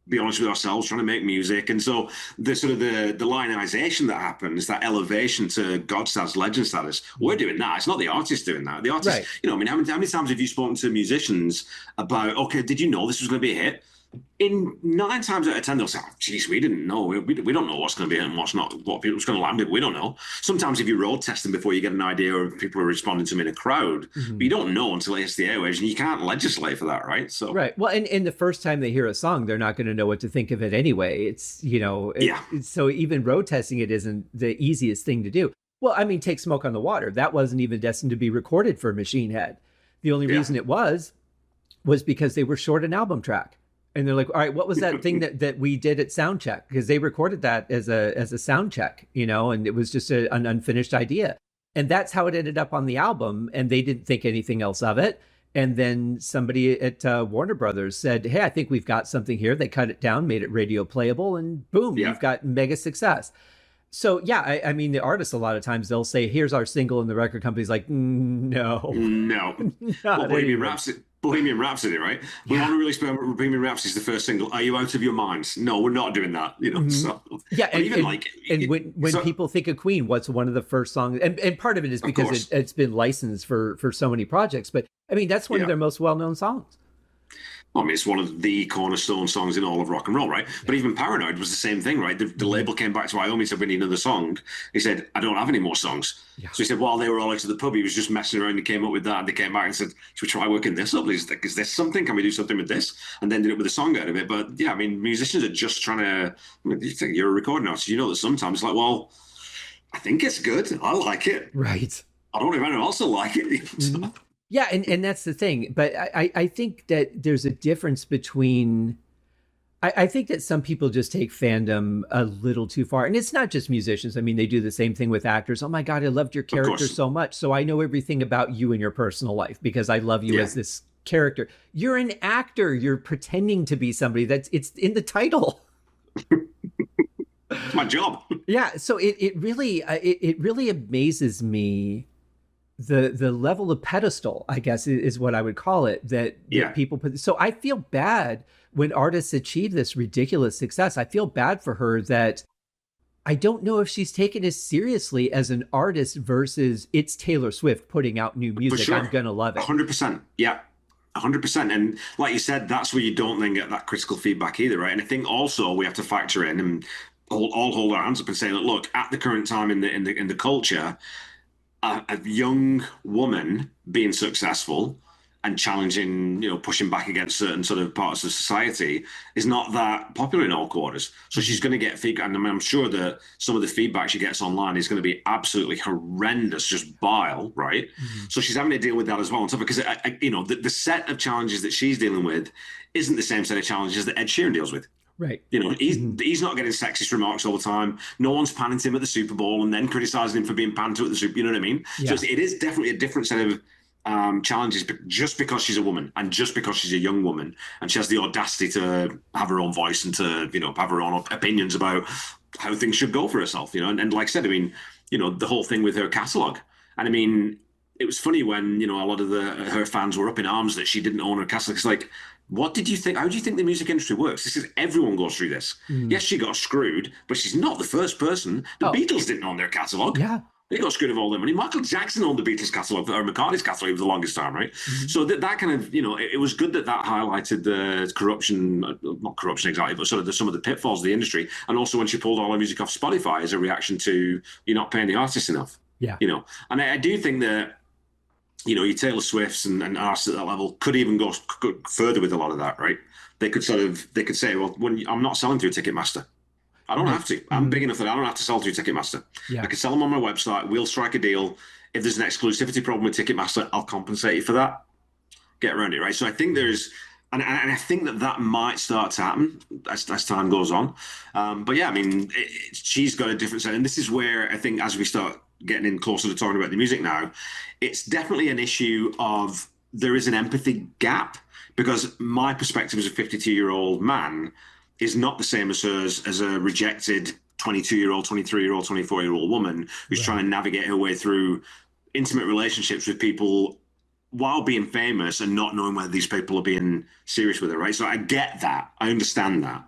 be honest with ourselves, trying to make music. And so the sort of the lionization that happens, that elevation to God status, legend status, we're doing that. It's not the artist doing that. The artist, Right. you know, I mean, how many times have you spoken to musicians about, okay, did you know this was going to be a hit? In 9 times out of 10, they'll say, oh, geez, we didn't know. We don't know what's going to be and what's not, what people's going to land it. We don't know. Sometimes if you road test them before you get an idea of people are responding to them in a crowd, but you don't know until it hits the airwaves, and you can't legislate for that, right? So right. Well, and the first time they hear a song, they're not going to know what to think of it anyway. It's, you know, so even road testing it isn't the easiest thing to do. Well, I mean, take Smoke on the Water. That wasn't even destined to be recorded for Machine Head. The only reason it was because they were short an album track. And they're like, all right, what was that thing that we did at sound check? Because they recorded that as a sound check, you know, and it was just an unfinished idea. And that's how it ended up on the album. And they didn't think anything else of it. And then somebody at Warner Brothers said, hey, I think we've got something here. They cut it down, made it radio playable, and boom, you've got mega success. So, yeah, I mean, the artists, a lot of times they'll say, here's our single, and the record company's like, no. Well, Bohemian Rhapsody, right? We want to really spend Bohemian Rhapsody is the first single. Are you out of your minds? No, we're not doing that. You know, so yeah. And when people think of Queen, what's one of the first songs? And part of it is because it's been licensed for so many projects. But I mean, that's one of their most well-known songs. I mean, it's one of the cornerstone songs in all of rock and roll, right? But even Paranoid was the same thing, right? The label came back to Iommi and said, we need another song. He said, I don't have any more songs. Yeah. So he said, while they were all out to the pub, he was just messing around and came up with that. And they came back and said, should we try working this up? Is this something? Can we do something with this? And then did it with a song out of it. But yeah, I mean, musicians are just trying to, I mean, you think you're a recording artist, you know that sometimes it's like, well, I think it's good. I like it. Right. I don't know if anyone else will like it. So. Yeah, and that's the thing. But I think that there's a difference between... I think that some people just take fandom a little too far. And it's not just musicians. I mean, they do the same thing with actors. Oh my God, I loved your character so much. So I know everything about you in your personal life because I love you as this character. You're an actor. You're pretending to be somebody. It's in the title. It's my job. Yeah. So it really amazes me the level of pedestal, I guess, is what I would call it, that people put. So I feel bad when artists achieve this ridiculous success. I feel bad for her that I don't know if she's taken as seriously as an artist versus it's Taylor Swift putting out new music. Sure. I'm going to love it. 100%. Yeah. 100%. And like you said, that's where you don't then get that critical feedback either, right? And I think also we have to factor in and all hold our hands up and say that, look, at the current time in the culture, a young woman being successful and challenging, pushing back against certain sort of parts of society is not that popular in all quarters. So she's going to get feedback, and I'm sure that some of the feedback she gets online is going to be absolutely horrendous, just vile, right? Mm-hmm. So she's having to deal with that as well on top, because the set of challenges that she's dealing with isn't the same set of challenges that Ed Sheeran deals with. Right. He's not getting sexist remarks all the time. No one's panning him at the Super Bowl and then criticizing him for being panned to at the Super. You know what I mean? Yeah. So it is definitely a different set of challenges, but just because she's a woman and just because she's a young woman and she has the audacity to have her own voice and to have her own opinions about how things should go for herself. And like I said, the whole thing with her catalog. And I mean, it was funny when a lot of her fans were up in arms that she didn't own her catalog. It's like, what did you think? How do you think the music industry works? This is everyone goes through this. Yes, she got screwed, but she's not the first person. The Beatles didn't own their catalog. Yeah. They got screwed of all their money. Michael Jackson owned the Beatles catalog, or McCartney's catalog for the longest time, right? So that kind of, it was good that highlighted the corruption, not corruption exactly, but sort of some of the pitfalls of the industry. And also when she pulled all her music off Spotify as a reaction to you're not paying the artists enough. Yeah. And I do think that, your Taylor Swifts and artists at that level could even go further with a lot of that, right? They could say, well, I'm not selling through Ticketmaster. I don't have to. I'm big enough that I don't have to sell through Ticketmaster. Yeah. I can sell them on my website. We'll strike a deal. If there's an exclusivity problem with Ticketmaster, I'll compensate you for that. Get around it, right? So I think there's, and I think that might start to happen as time goes on. But yeah, I mean, she's got a different set. And this is where I think as we start getting in closer to talking about the music now, it's definitely an issue of there is an empathy gap, because my perspective as a 52-year-old man is not the same as hers as a rejected 22-year-old, 23-year-old, 24-year-old woman who's trying to navigate her way through intimate relationships with people while being famous and not knowing whether these people are being serious with her, right? So I get that. I understand that.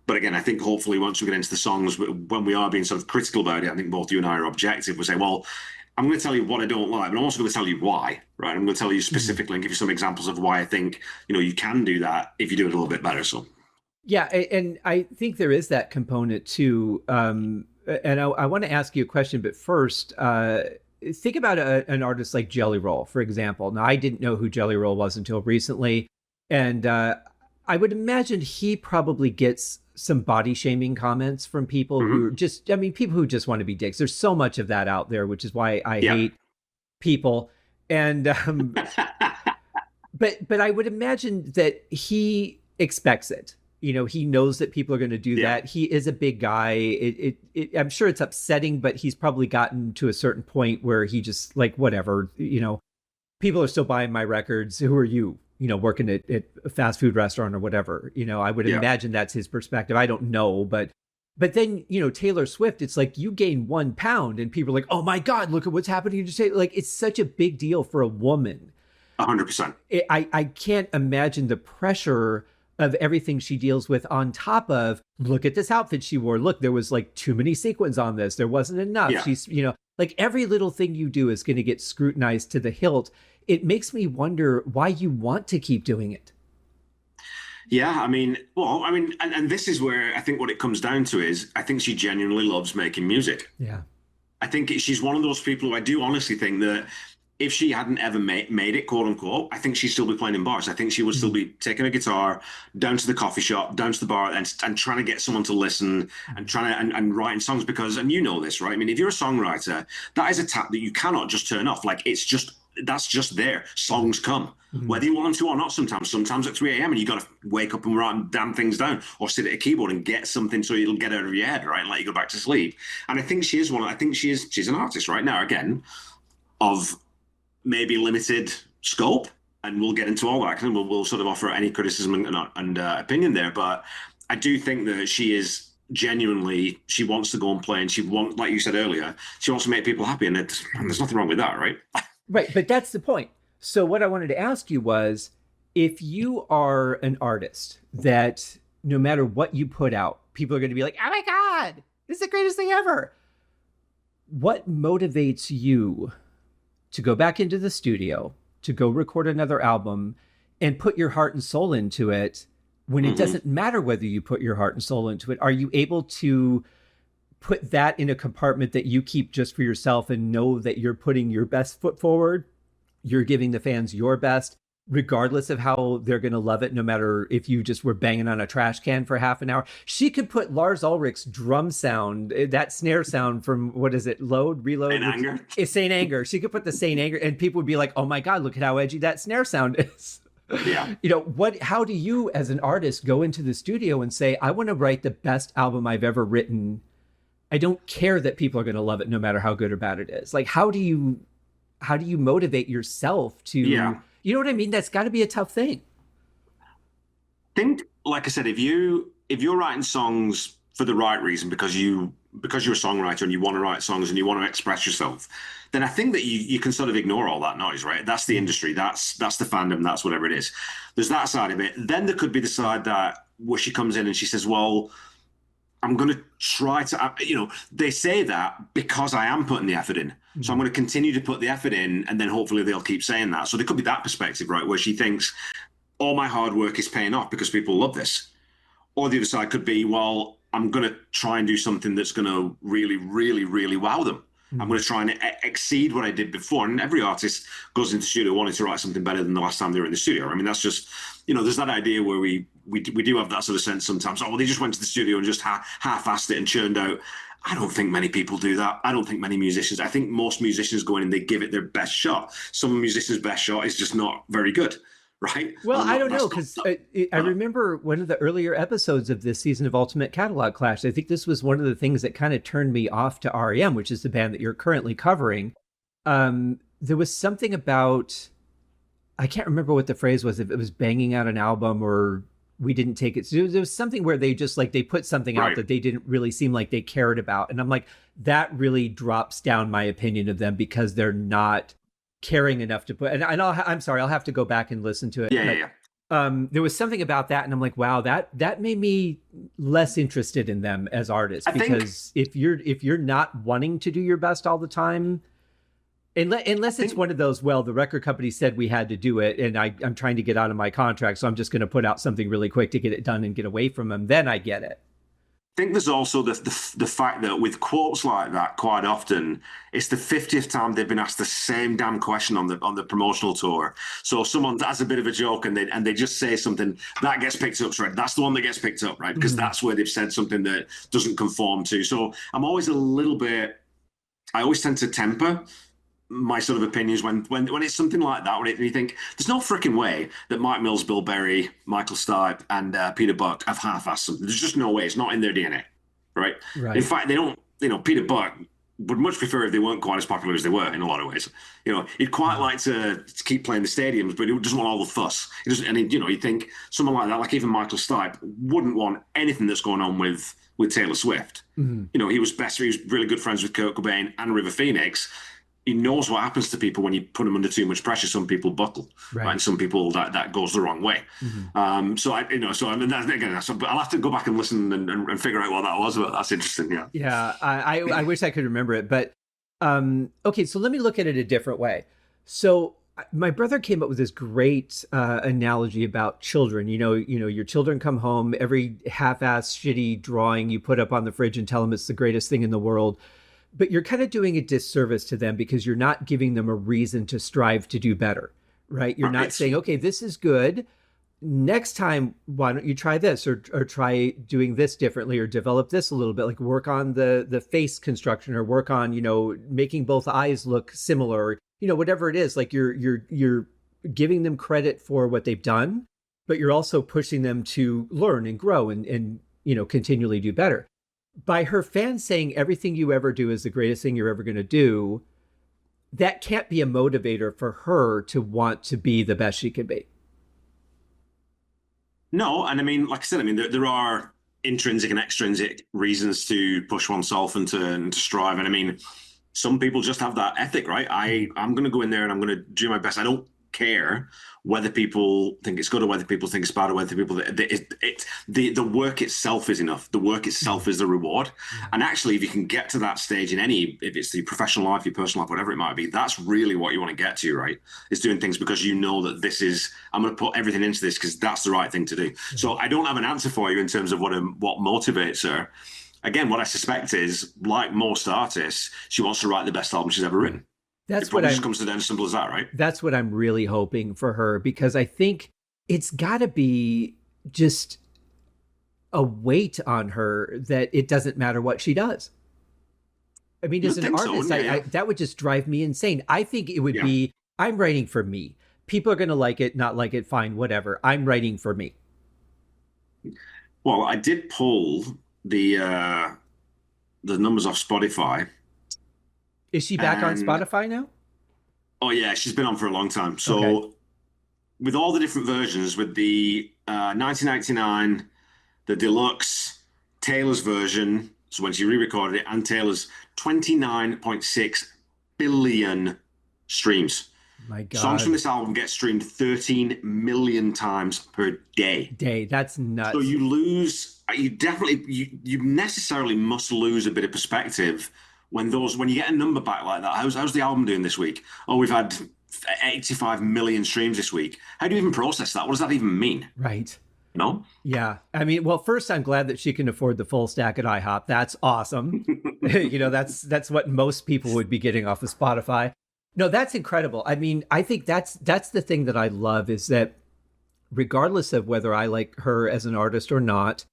But again, I think hopefully once we get into the songs, when we are being sort of critical about it, I think both you and I are objective. We say, well, I'm going to tell you what I don't like, but I'm also going to tell you why, right? I'm going to tell you specifically and give you some examples of why I think, you can do that if you do it a little bit better. So. Yeah, and I think there is that component too. And I want to ask you a question, but first, think about an artist like Jelly Roll, for example. Now, I didn't know who Jelly Roll was until recently, and I would imagine he probably gets some body shaming comments from people who are people who just want to be dicks. There's so much of that out there, which is why I hate people. And but I would imagine that he expects it. He knows that people are going to do that. He is a big guy. I'm sure it's upsetting, but he's probably gotten to a certain point where he just like, whatever, people are still buying my records. Who are you, working at a fast food restaurant or whatever? I would imagine that's his perspective. I don't know, but then, Taylor Swift, it's like you gain 1 pound and people are like, oh my God, look at what's happening to Taylor. Like, it's such a big deal for a woman. 100%. I can't imagine the pressure of everything she deals with on top of, look at this outfit she wore. Look, there was like too many sequins on this. There wasn't enough. Yeah. She's, like every little thing you do is going to get scrutinized to the hilt. It makes me wonder why you want to keep doing it. Yeah, and this is where I think what it comes down to is I think she genuinely loves making music. Yeah. I think she's one of those people who I do honestly think that if she hadn't ever made it, quote unquote, I think she'd still be playing in bars. I think she would still be taking a guitar down to the coffee shop, down to the bar, and trying to get someone to listen and trying to and writing songs because, and you know this, right? I mean, if you're a songwriter, that is a tap that you cannot just turn off. Like that's just there. Songs come, whether you want them to or not. Sometimes at 3 a.m. and you got to wake up and write damn things down, or sit at a keyboard and get something so it'll get out of your head, right? And let you go back to sleep. And I think she is I think she's an artist right now, again, of maybe limited scope, and we'll get into all that, and we'll sort of offer any criticism and opinion there. But I do think that she is genuinely, she wants to go and play, and like you said earlier, she wants to make people happy, and there's nothing wrong with that, right? Right, but that's the point. So what I wanted to ask you was, if you are an artist that no matter what you put out, people are going to be like, oh my God, this is the greatest thing ever. What motivates you to go back into the studio, to go record another album and put your heart and soul into it when it doesn't matter whether you put your heart and soul into it? Are you able to put that in a compartment that you keep just for yourself and know that you're putting your best foot forward? You're giving the fans your best. regardless of how they're going to love it, no matter if you just were banging on a trash can for half an hour. She could put Lars Ulrich's drum sound, that snare sound from, what is it, Load, Reload? Saint Anger. It's Saint Anger. She could put the Saint Anger, and people would be like, oh my God, look at how edgy that snare sound is. Yeah. You know, how do you as an artist go into the studio and say, I want to write the best album I've ever written. I don't care that people are going to love it no matter how good or bad it is. Like, how do you motivate yourself to, you know what I mean? That's got to be a tough thing. Think, like I said, if you're writing songs for the right reason, because you're a songwriter and you want to write songs and you want to express yourself, then I think that you can sort of ignore all that noise, right? That's the industry, that's the fandom, that's whatever it is. There's that side of it. Then there could be the side where she comes in and she says, well, I'm going to try to, they say that because I am putting the effort in. Mm-hmm. So I'm going to continue to put the effort in, and then hopefully they'll keep saying that. So there could be that perspective, right, where she thinks all my hard work is paying off because people love this. Or the other side could be, well, I'm going to try and do something that's going to really, really, really wow them. Mm-hmm. I'm going to try and exceed what I did before. And every artist goes into the studio wanting to write something better than the last time they were in the studio. I mean, that's just, there's that idea where we do have that sort of sense sometimes. Oh, well, they just went to the studio and just half-assed it and churned out. I don't think many people do that. I don't think many musicians. I think most musicians go in and they give it their best shot. Some musicians' best shot is just not very good. Right? Well, I don't know, because I remember one of the earlier episodes of this season of Ultimate Catalog Clash. I think this was one of the things that kind of turned me off to REM, which is the band that you're currently covering. There was something about, I can't remember what the phrase was, if it was banging out an album or we didn't take it. So there was something where they just they put something out that they didn't really seem like they cared about. And I'm like, that really drops down my opinion of them because they're not caring enough to put, and I'm sorry, I'll have to go back and listen to it. Yeah. There was something about that, and I'm like, wow, that made me less interested in them as artists, because if you're not wanting to do your best all the time, unless it's one of those, well, the record company said we had to do it, and I'm trying to get out of my contract, so I'm just going to put out something really quick to get it done and get away from them, then I get it. I think there's also the fact that with quotes like that, quite often it's the 50th time they've been asked the same damn question on the promotional tour. So someone has a bit of a joke and they just say something that gets picked up, right? That's the one that gets picked up, right? Because that's where they've said something that doesn't conform to. So I'm always I always tend to temper my sort of opinions when it's something like that, when you think there's no freaking way that Mike Mills, Bill Berry, Michael Stipe, and Peter Buck have half-assed something. There's just no way. It's not in their DNA, right? In fact, they don't. Peter Buck would much prefer if they weren't quite as popular as they were in a lot of ways. He'd quite like to keep playing the stadiums, but he doesn't want all the fuss. He doesn't, and you think someone like that, like even Michael Stipe, wouldn't want anything that's going on with Taylor Swift. Mm-hmm. He was really good friends with Kurt Cobain and River Phoenix. He knows what happens to people when you put them under too much pressure. Some people buckle, right? And some people that goes the wrong way. Mm-hmm. But I'll have to go back and listen and figure out what that was. But that's interesting. Yeah. Yeah. I wish I could remember it, but okay. So let me look at it a different way. So my brother came up with this great analogy about children. Your children come home, every half-assed shitty drawing you put up on the fridge and tell them it's the greatest thing in the world. But you're kind of doing a disservice to them because you're not giving them a reason to strive to do better, right? You're not saying, okay, this is good. Next time, why don't you try this or try doing this differently or develop this a little bit, like work on the face construction or work on, making both eyes look similar, or, whatever it is. Like you're giving them credit for what they've done, but you're also pushing them to learn and grow and continually do better. By her fans saying everything you ever do is the greatest thing you're ever going to do, that can't be a motivator for her to want to be the best she can be. No, and I mean, like I said, there are intrinsic and extrinsic reasons to push oneself and to strive. And I mean, some people just have that ethic, right? I'm going to go in there and I'm going to do my best. I don't care whether people think it's good or whether people think it's bad or whether people the work itself is enough. The work itself is the reward. And actually, if you can get to that stage in if it's the professional life, your personal life, whatever it might be, that's really what you want to get to, right? It's doing things because you know that I'm going to put everything into this because that's the right thing to do. So I don't have an answer for you in terms of what motivates her. Again, what I suspect is, like most artists, she wants to write the best album she's ever written. It probably just comes to that as simple as that, right? That's what I'm really hoping for her, because I think it's got to be just a weight on her that it doesn't matter what she does. I mean, as an artist, that would just drive me insane. I think it would be, I'm writing for me. People are going to like it, not like it, fine, whatever. I'm writing for me. Well, I did pull the numbers off Spotify. Is she back on Spotify now? Oh yeah, she's been on for a long time. So with all the different versions, with the 1999, the deluxe, Taylor's version, so when she re-recorded it, and Taylor's 29.6 billion streams. My God. Songs from this album get streamed 13 million times per day. That's nuts. So you necessarily must lose a bit of perspective when you get a number back like that. How's the album doing this week? Oh, we've had 85 million streams this week. How do you even process that? What does that even mean? Right. No? Yeah. I mean, well, first, I'm glad that she can afford the full stack at IHOP. That's awesome. That's what most people would be getting off of Spotify. No, that's incredible. I mean, I think that's the thing that I love, is that regardless of whether I like her as an artist or not,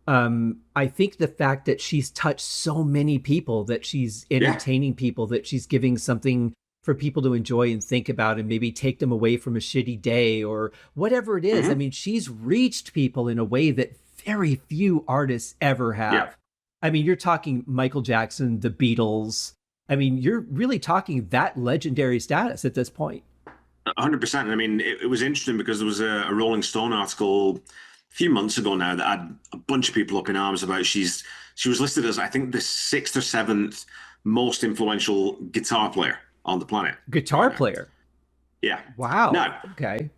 I think the fact that she's touched so many people, that she's entertaining people, that she's giving something for people to enjoy and think about and maybe take them away from a shitty day or whatever it is. Mm-hmm. I mean, she's reached people in a way that very few artists ever have. Yeah. I mean, you're talking Michael Jackson, the Beatles. I mean, you're really talking that legendary status at this point. 100%. I mean, it was interesting because there was a Rolling Stone article a few months ago now that had a bunch of people up in arms about she was listed as, I think, the 6th or 7th most influential guitar player on the planet. Guitar player? Yeah. Wow. Now, okay.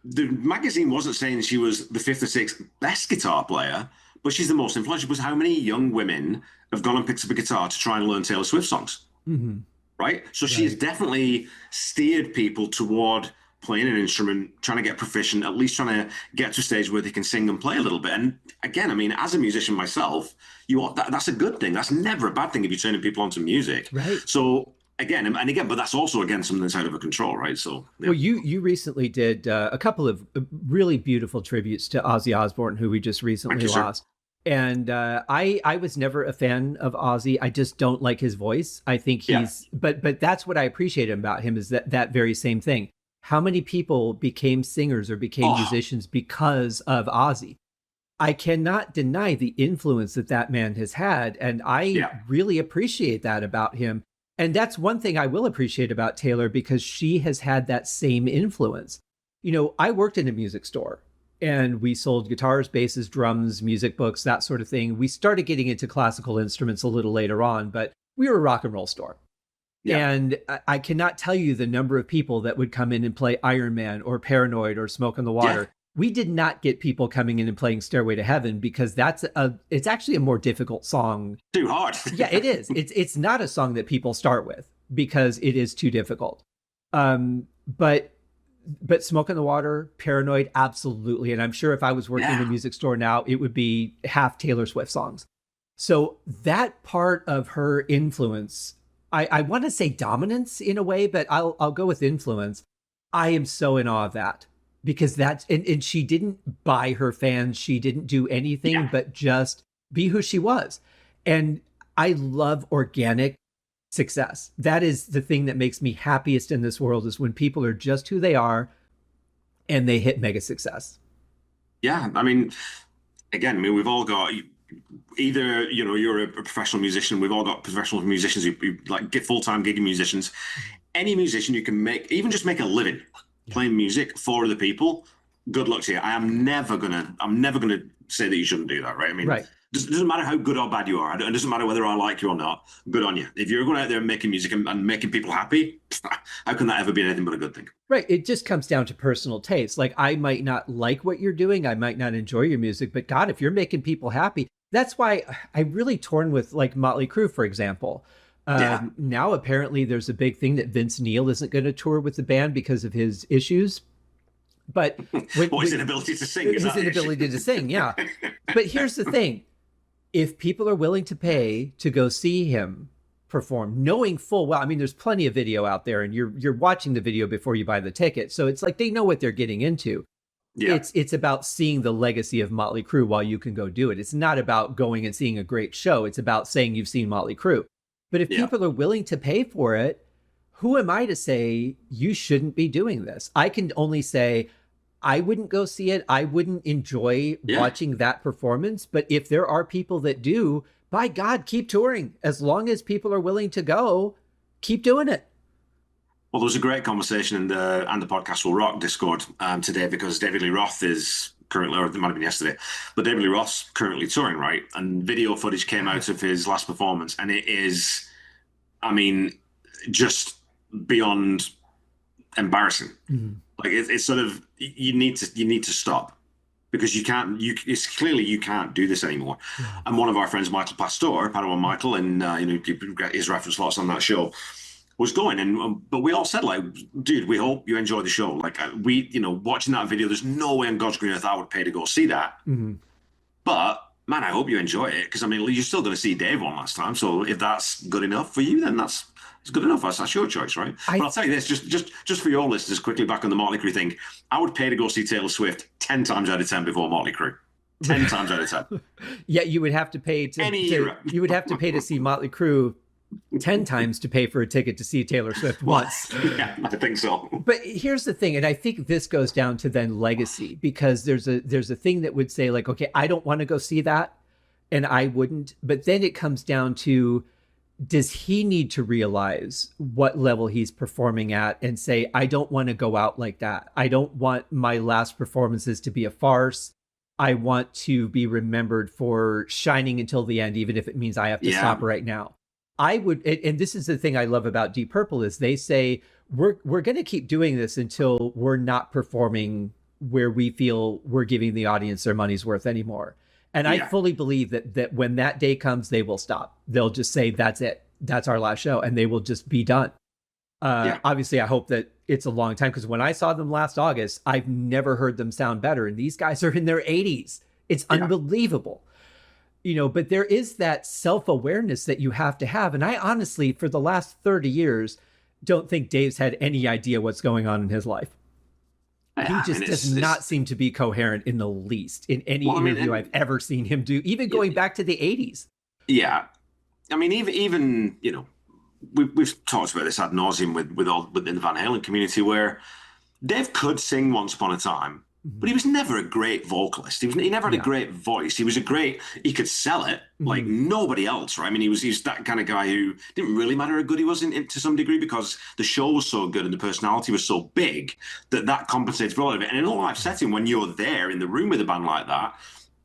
The magazine wasn't saying she was the 5th or 6th best guitar player, but she's the most influential. Because how many young women have gone and picked up a guitar to try and learn Taylor Swift songs? Mm-hmm. Right? So she has definitely steered people toward playing an instrument, trying to get proficient, at least trying to get to a stage where they can sing and play a little bit. And again, I mean, as a musician myself, that's a good thing. That's never a bad thing if you're turning people onto music. Right. So again, but that's also, again, something that's out of a control, right? So, yeah. Well, you recently did a couple of really beautiful tributes to Ozzy Osbourne, who we just recently lost. And I was never a fan of Ozzy. I just don't like his voice. I think but that's what I appreciate about him, is that very same thing. How many people became singers or became musicians because of Ozzy? I cannot deny the influence that man has had. And I really appreciate that about him. And that's one thing I will appreciate about Taylor, because she has had that same influence. You know, I worked in a music store and we sold guitars, basses, drums, music books, that sort of thing. We started getting into classical instruments a little later on, but we were a rock and roll store. Yeah. And I cannot tell you the number of people that would come in and play Iron Man or Paranoid or Smoke on the Water. Yeah. We did not get people coming in and playing Stairway to Heaven, because it's actually a more difficult song. Too hard. Yeah, it is. It's not a song that people start with because it is too difficult. But Smoke on the Water, Paranoid, absolutely. And I'm sure if I was working in a music store now, it would be half Taylor Swift songs. So that part of her influence, I want to say dominance in a way, but I'll go with influence. I am so in awe of that, because and she didn't buy her fans. She didn't do anything but just be who she was. And I love organic success. That is the thing that makes me happiest in this world, is when people are just who they are and they hit mega success. Yeah. I mean, again, we've all got, either, you're a professional musician. We've all got professional musicians who like get full-time gigging musicians. Any musician you can even just make a living playing music for other people, good luck to you. I'm never gonna say that you shouldn't do that, right? I mean, it doesn't matter how good or bad you are. It doesn't matter whether I like you or not. Good on you. If you're going out there and making music and making people happy, how can that ever be anything but a good thing? Right. It just comes down to personal taste. Like, I might not like what you're doing. I might not enjoy your music, but God, if you're making people happy, that's why I'm really torn with, like, Motley Crue, for example. Now, apparently, there's a big thing that Vince Neil isn't going to tour with the band because of his issues. But his inability to sing. His inability to sing, yeah. But here's the thing. If people are willing to pay to go see him, perform, knowing full well. I mean, there's plenty of video out there, and you're watching the video before you buy the ticket. So it's like they know what they're getting into. Yeah. It's about seeing the legacy of Motley Crue while you can go do it. It's not about going and seeing a great show. It's about saying you've seen Motley Crue. But if people are willing to pay for it, who am I to say you shouldn't be doing this? I can only say I wouldn't go see it. I wouldn't enjoy watching that performance. But if there are people that do, by God, keep touring. As long as people are willing to go, keep doing it. Well, there was a great conversation in the Podcast Will Rock Discord today, because David Lee Roth is currently, or it might have been yesterday, but David Lee Roth's currently touring, right? And video footage came out of his last performance, and it is, I mean, just beyond embarrassing. Mm-hmm. Like it's sort of, you need to stop, because it's clearly you can't do this anymore. Yeah. And one of our friends, Michael Pastor, Padawan Michael, and you get his reference lots on that show, was going, but we all said, like, dude, we hope you enjoy the show. Like, watching that video, there's no way on God's green earth I would pay to go see that. Mm-hmm. But man, I hope you enjoy it, because I mean, you're still going to see Dave one last time. So if that's good enough for you, then it's good enough. That's your choice, right? But I'll tell you this, just for your listeners, quickly back on the Motley Crue thing, I would pay to go see Taylor Swift 10 times out of 10 before Motley Crue. 10 times out of 10. Yeah, you would have to pay you would have to pay to see Motley Crue 10 times to pay for a ticket to see Taylor Swift once. Yeah, I think so. But here's the thing, and I think this goes down to then legacy, because there's a thing that would say, like, okay, I don't want to go see that, and I wouldn't. But then it comes down to, does he need to realize what level he's performing at and say, I don't want to go out like that. I don't want my last performances to be a farce. I want to be remembered for shining until the end, even if it means I have to stop right now. I would, and this is the thing I love about Deep Purple, is they say, we're going to keep doing this until we're not performing where we feel we're giving the audience their money's worth anymore. And I fully believe that when that day comes, they will stop. They'll just say, that's it. That's our last show. And they will just be done. Obviously, I hope that it's a long time, because when I saw them last August, I've never heard them sound better. And these guys are in their 80s. It's unbelievable. But there is that self-awareness that you have to have. And I honestly, for the last 30 years, don't think Dave's had any idea what's going on in his life. He just does not seem to be coherent in the least in any interview I've ever seen him do, even going back to the 80s. Yeah. I mean, even we've talked about this ad nauseum within the Van Halen community, where Dave could sing once upon a time, but he was never a great vocalist. He never had a great voice. He could sell it like nobody else, right? I mean, he was that kind of guy who didn't really matter how good he was to some degree, because the show was so good and the personality was so big that compensates for all of it. And in a live setting, when you're there in the room with a band like that,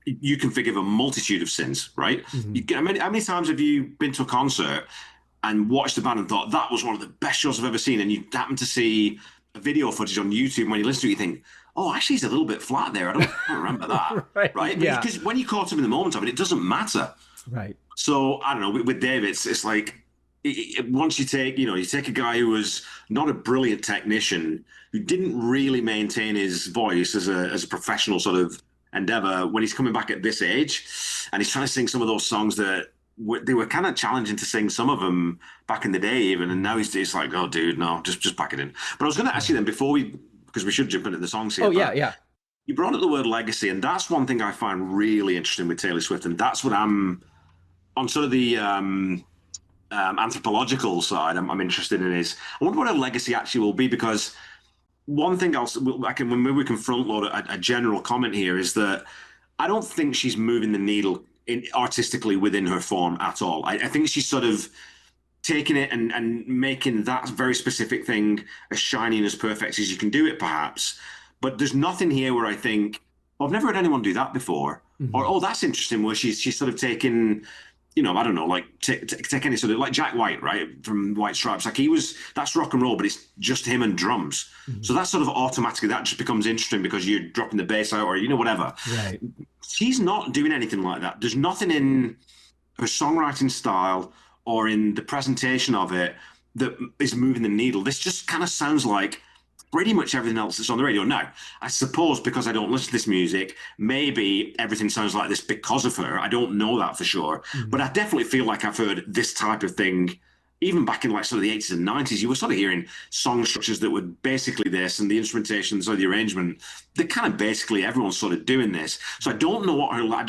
you can forgive a multitude of sins, right? How many times have you been to a concert and watched the band and thought, that was one of the best shows I've ever seen, and you happen to see a video footage on YouTube, and when you listen to it, you think, oh, actually, he's a little bit flat there. I don't remember that. right? Yeah. Because when you caught him in the moment of it, it doesn't matter. Right. So, I don't know, with Dave, it's like, once you take a guy who was not a brilliant technician, who didn't really maintain his voice as a professional sort of endeavor, when he's coming back at this age, and he's trying to sing some of those songs that they were kind of challenging to sing, some of them back in the day even, and now he's like, oh, dude, no, just pack it in. But I was going to ask you then, because we should jump into the songs here. Oh, yeah. You brought up the word legacy, and that's one thing I find really interesting with Taylor Swift, and that's what I'm, on sort of the anthropological side, I'm interested in, is I wonder what a legacy actually will be, because one thing maybe we can front load a general comment here, is that I don't think she's moving the needle artistically within her form at all. I think she's sort of taking it and making that very specific thing as shiny and as perfect as you can do it, perhaps. But there's nothing here where I think, I've never heard anyone do that before. Or, oh, that's interesting, where she's sort of taken, I don't know, like take any sort of, like Jack White, right, from White Stripes. Like that's rock and roll, but it's just him and drums. So that's sort of automatically, that just becomes interesting because you're dropping the bass out or, whatever. Right. She's not doing anything like that. There's nothing in her songwriting style or in the presentation of it that is moving the needle. This just kind of sounds like pretty much everything else that's on the radio. Now, I suppose because I don't listen to this music, maybe everything sounds like this because of her. I don't know that for sure. But I definitely feel like I've heard this type of thing even back in like sort of the 80s and 90s, you were sort of hearing song structures that were basically this, and the instrumentation, so the arrangement, they're kind of basically everyone's sort of doing this. So I don't know I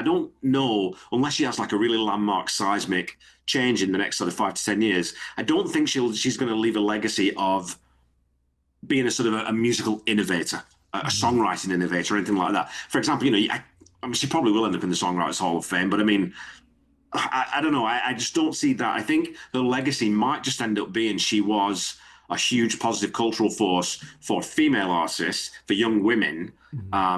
don't know, unless she has like a really landmark seismic change in the next sort of 5 to 10 years, I don't think she's going to leave a legacy of being a sort of a musical innovator, a songwriting innovator, or anything like that. For example, I mean, she probably will end up in the Songwriters Hall of Fame, but I mean, I don't know. I just don't see that. I think the legacy might just end up being she was a huge positive cultural force for female artists, for young women,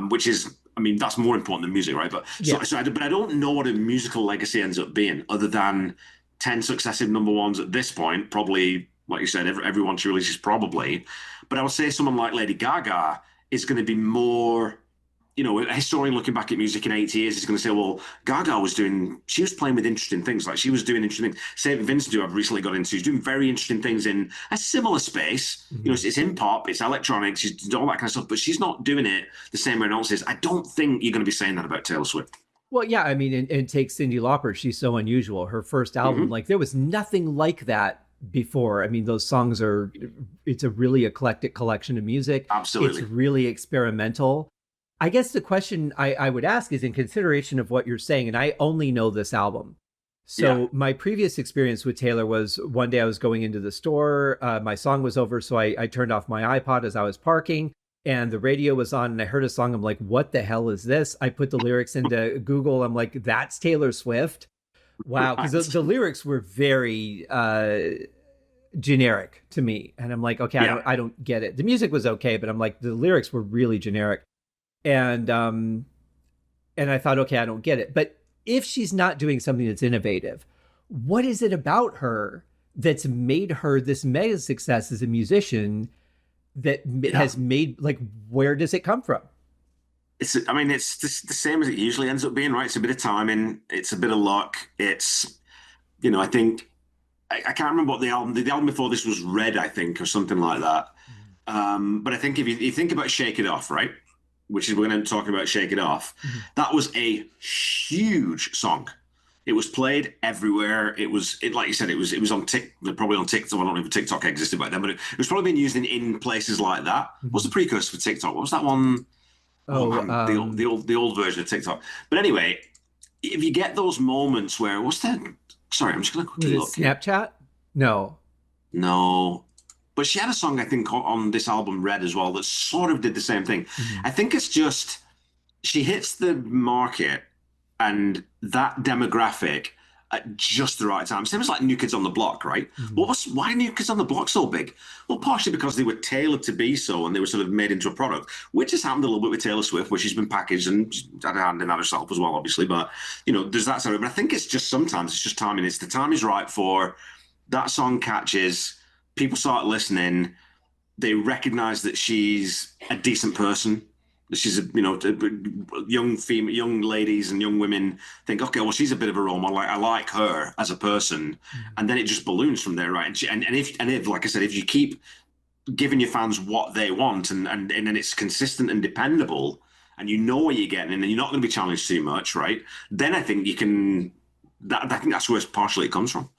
which is, I mean, that's more important than music, right? But but I don't know what a musical legacy ends up being, other than 10 successive number ones at this point. Probably, like you said, everyone she releases, probably. But I would say someone like Lady Gaga is going to be more. A historian looking back at music in 80 years is going to say, well, Gaga she was playing with interesting things. Like she was doing interesting things. St. Vincent, who I've recently got into, she's doing very interesting things in a similar space. It's in pop, it's electronics, she's doing all that kind of stuff, but she's not doing it the same way anyone else is. I don't think you're going to be saying that about Taylor Swift. Well, yeah, I mean, and take Cyndi Lauper. She's so unusual. Her first album, like there was nothing like that before. I mean, those songs it's a really eclectic collection of music. Absolutely. It's really experimental. I guess the question I would ask is, in consideration of what you're saying, and I only know this album. So my previous experience with Taylor was one day I was going into the store, my song was over, so I turned off my iPod as I was parking, and the radio was on, and I heard a song. I'm like, what the hell is this? I put the lyrics into Google. I'm like, that's Taylor Swift? Wow, because the lyrics were very generic to me. And I'm like, okay, I don't get it. The music was okay, but I'm like, the lyrics were really generic. And I thought, okay, I don't get it. But if she's not doing something that's innovative, what is it about her that's made her this mega success as a musician that has made, like, where does it come from? It's the same as it usually ends up being, right? It's a bit of timing. It's a bit of luck. It's, I think, I can't remember what the album before this was Red, I think, or something like that. But I think if you think about Shake It Off, right? Which is, we're going to talk about Shake It Off. That was a huge song. It was played everywhere. It like you said, it was on probably on TikTok. I don't know if TikTok existed back then, but it was probably being used in places like that. What's the precursor for TikTok? What was that one? The old version of TikTok. But anyway, if you get those moments where sorry, I'm just going to quickly look. Snapchat? No. But she had a song, I think, on this album, Red, as well, that sort of did the same thing. I think it's just, she hits the market and that demographic at just the right time. Same as like New Kids on the Block, right? Why are New Kids on the Block so big? Well, partially because they were tailored to be so, and they were sort of made into a product, which has happened a little bit with Taylor Swift, where she's been packaged, and she's had a hand in that herself as well, obviously. But, there's that sort of, but I think it's just sometimes it's just timing. It's the time is right for that song catches. People start listening. They recognize that she's a decent person. She's young ladies and young women think, okay, well, she's a bit of a role model. I like her as a person, and then it just balloons from there, right? And if like I said, if you keep giving your fans what they want, and then it's consistent and dependable, and you know what you're getting, and you're not going to be challenged too much, right? Then I think you can. I think that's where partially it comes from.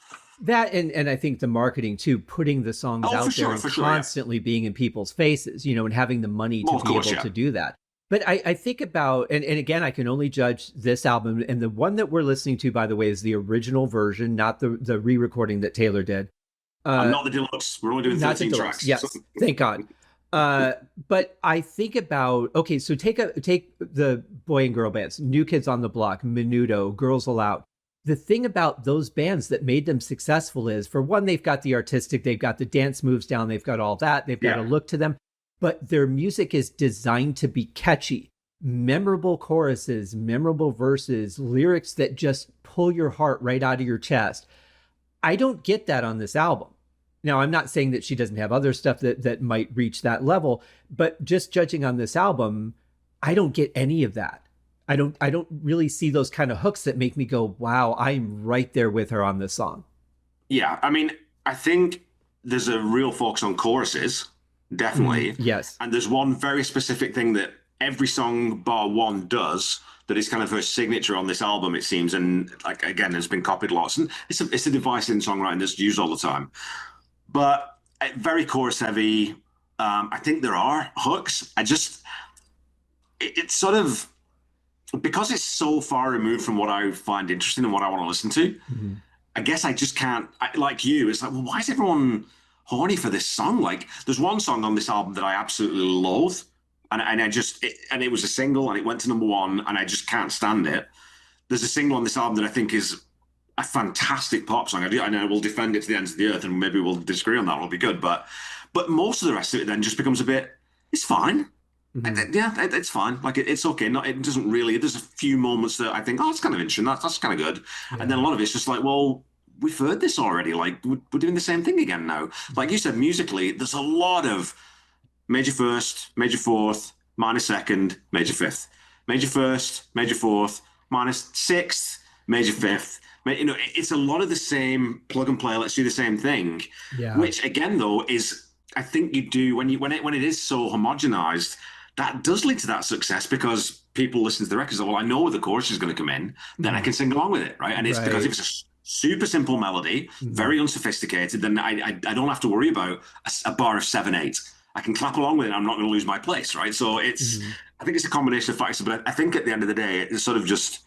That and I think the marketing too, putting the songs out there and constantly being in people's faces, and having the money to be able to do that. But I think about, and again, I can only judge this album, and the one that we're listening to, by the way, is the original version, not the re-recording that Taylor did. Not the deluxe. We're only doing 13 tracks. Yes, thank God. But I think about, okay, so take the boy and girl bands, New Kids on the Block, Menudo, Girls Aloud. The thing about those bands that made them successful is, for one, they've got the artistic, they've got the dance moves down, they've got all that, they've got a look to them, but their music is designed to be catchy, memorable choruses, memorable verses, lyrics that just pull your heart right out of your chest. I don't get that on this album. Now, I'm not saying that she doesn't have other stuff that might reach that level, but just judging on this album, I don't get any of that. I don't really see those kind of hooks that make me go, wow, I'm right there with her on this song. Yeah, I mean, I think there's a real focus on choruses, definitely. Yes. And there's one very specific thing that every song bar one does that is kind of her signature on this album, it seems, and like again, it's been copied lots, and it's a device in songwriting that's used all the time, but very chorus heavy. I think there are hooks. It's sort of because it's so far removed from what I find interesting and what I want to listen to. Mm-hmm. I guess I just can't. Like you, it's like, well, why is everyone horny for this song? Like, there's one song on this album that I absolutely loathe, and it was a single, and it went to #1, and I just can't stand it. There's a single on this album that I think is a fantastic pop song. And I will defend it to the ends of the earth, and maybe we'll disagree on that. It'll be good, but most of the rest of it then just becomes a bit. It's fine. Mm-hmm. Yeah, it's fine. Like it's okay. It doesn't really. There's a few moments that I think, oh, it's kind of interesting. That's kind of good. Yeah. And then a lot of it's just like, well, we've heard this already. Like we're doing the same thing again now. Like you said, musically, there's a lot of major first, major fourth, minor second, major fifth, major first, major fourth, minor sixth, major fifth. It's a lot of the same plug and play. Let's do the same thing. Yeah. Which again, though, is I think you do when it is so homogenized. That does lead to that success because people listen to the records. Well, I know the chorus is going to come in, then I can sing along with it, right? And it's because if it's a super simple melody, very unsophisticated, then I don't have to worry about a bar of 7/8. I can clap along with it. I'm not going to lose my place, right? So I think it's a combination of factors. But I think at the end of the day, it's sort of just.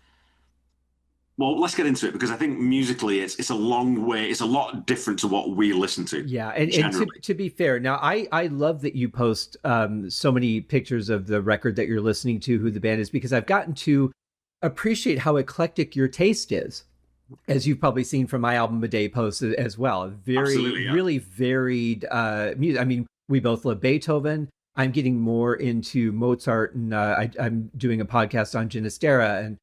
Well, let's get into it because I think musically it's a long way. It's a lot different to what we listen to. Yeah, and to be fair, now I love that you post so many pictures of the record that you're listening to, who the band is, because I've gotten to appreciate how eclectic your taste is, as you've probably seen from my album A Day post as well. Really varied music. I mean, we both love Beethoven. I'm getting more into Mozart, and I'm doing a podcast on Ginastera, and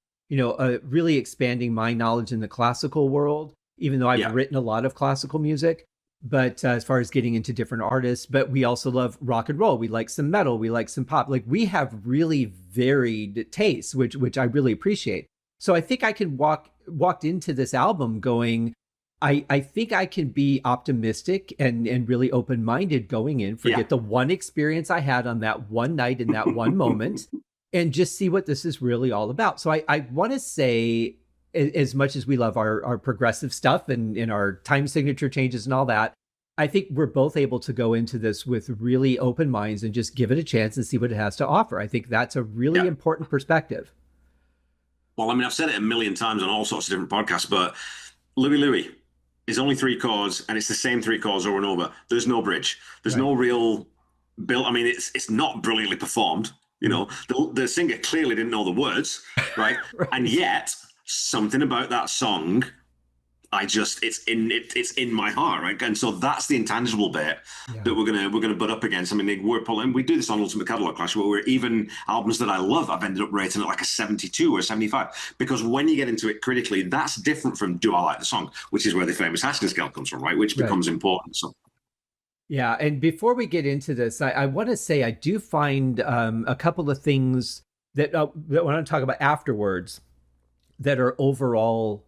really expanding my knowledge in the classical world, even though I've written a lot of classical music. But as far as getting into different artists, but we also love rock and roll. We like some metal. We like some pop. Like we have really varied tastes, which I really appreciate. So I think I can walked into this album going, I think I can be optimistic and really open-minded going in, forget the one experience I had on that one night in that one moment. And just see what this is really all about. So I want to say, as much as we love our progressive stuff and our time signature changes and all that, I think we're both able to go into this with really open minds and just give it a chance and see what it has to offer. I think that's a really important perspective. Well, I mean, I've said it a million times on all sorts of different podcasts, but Louie is only 3 chords, and it's the same 3 chords over and over. There's no bridge. There's no real build. I mean, it's not brilliantly performed. The singer clearly didn't know the words, right? And yet something about that song, it's in my heart, right? And so that's the intangible bit that we're gonna butt up against. I mean, we do this on Ultimate Catalog Clash, where we're even albums that I love, I've ended up rating it like a 72 or 75, because when you get into it critically, that's different from do I like the song, which is where the famous Haskin scale comes from, right? Which becomes important. So. Yeah, and before we get into this, I want to say I do find a couple of things that I want to talk about afterwards that are overall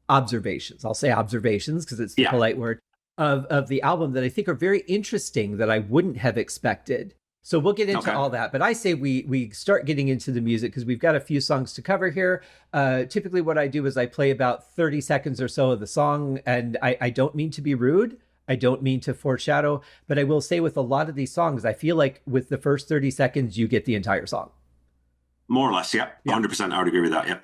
observations. I'll say observations because it's the polite word of the album that I think are very interesting that I wouldn't have expected. So we'll get into all that. But I say we start getting into the music because we've got a few songs to cover here. Typically what I do is I play about 30 seconds or so of the song, and I don't mean to be rude. I don't mean to foreshadow, but I will say with a lot of these songs, I feel like with the first 30 seconds, you get the entire song. More or less, 100%. I would agree with that,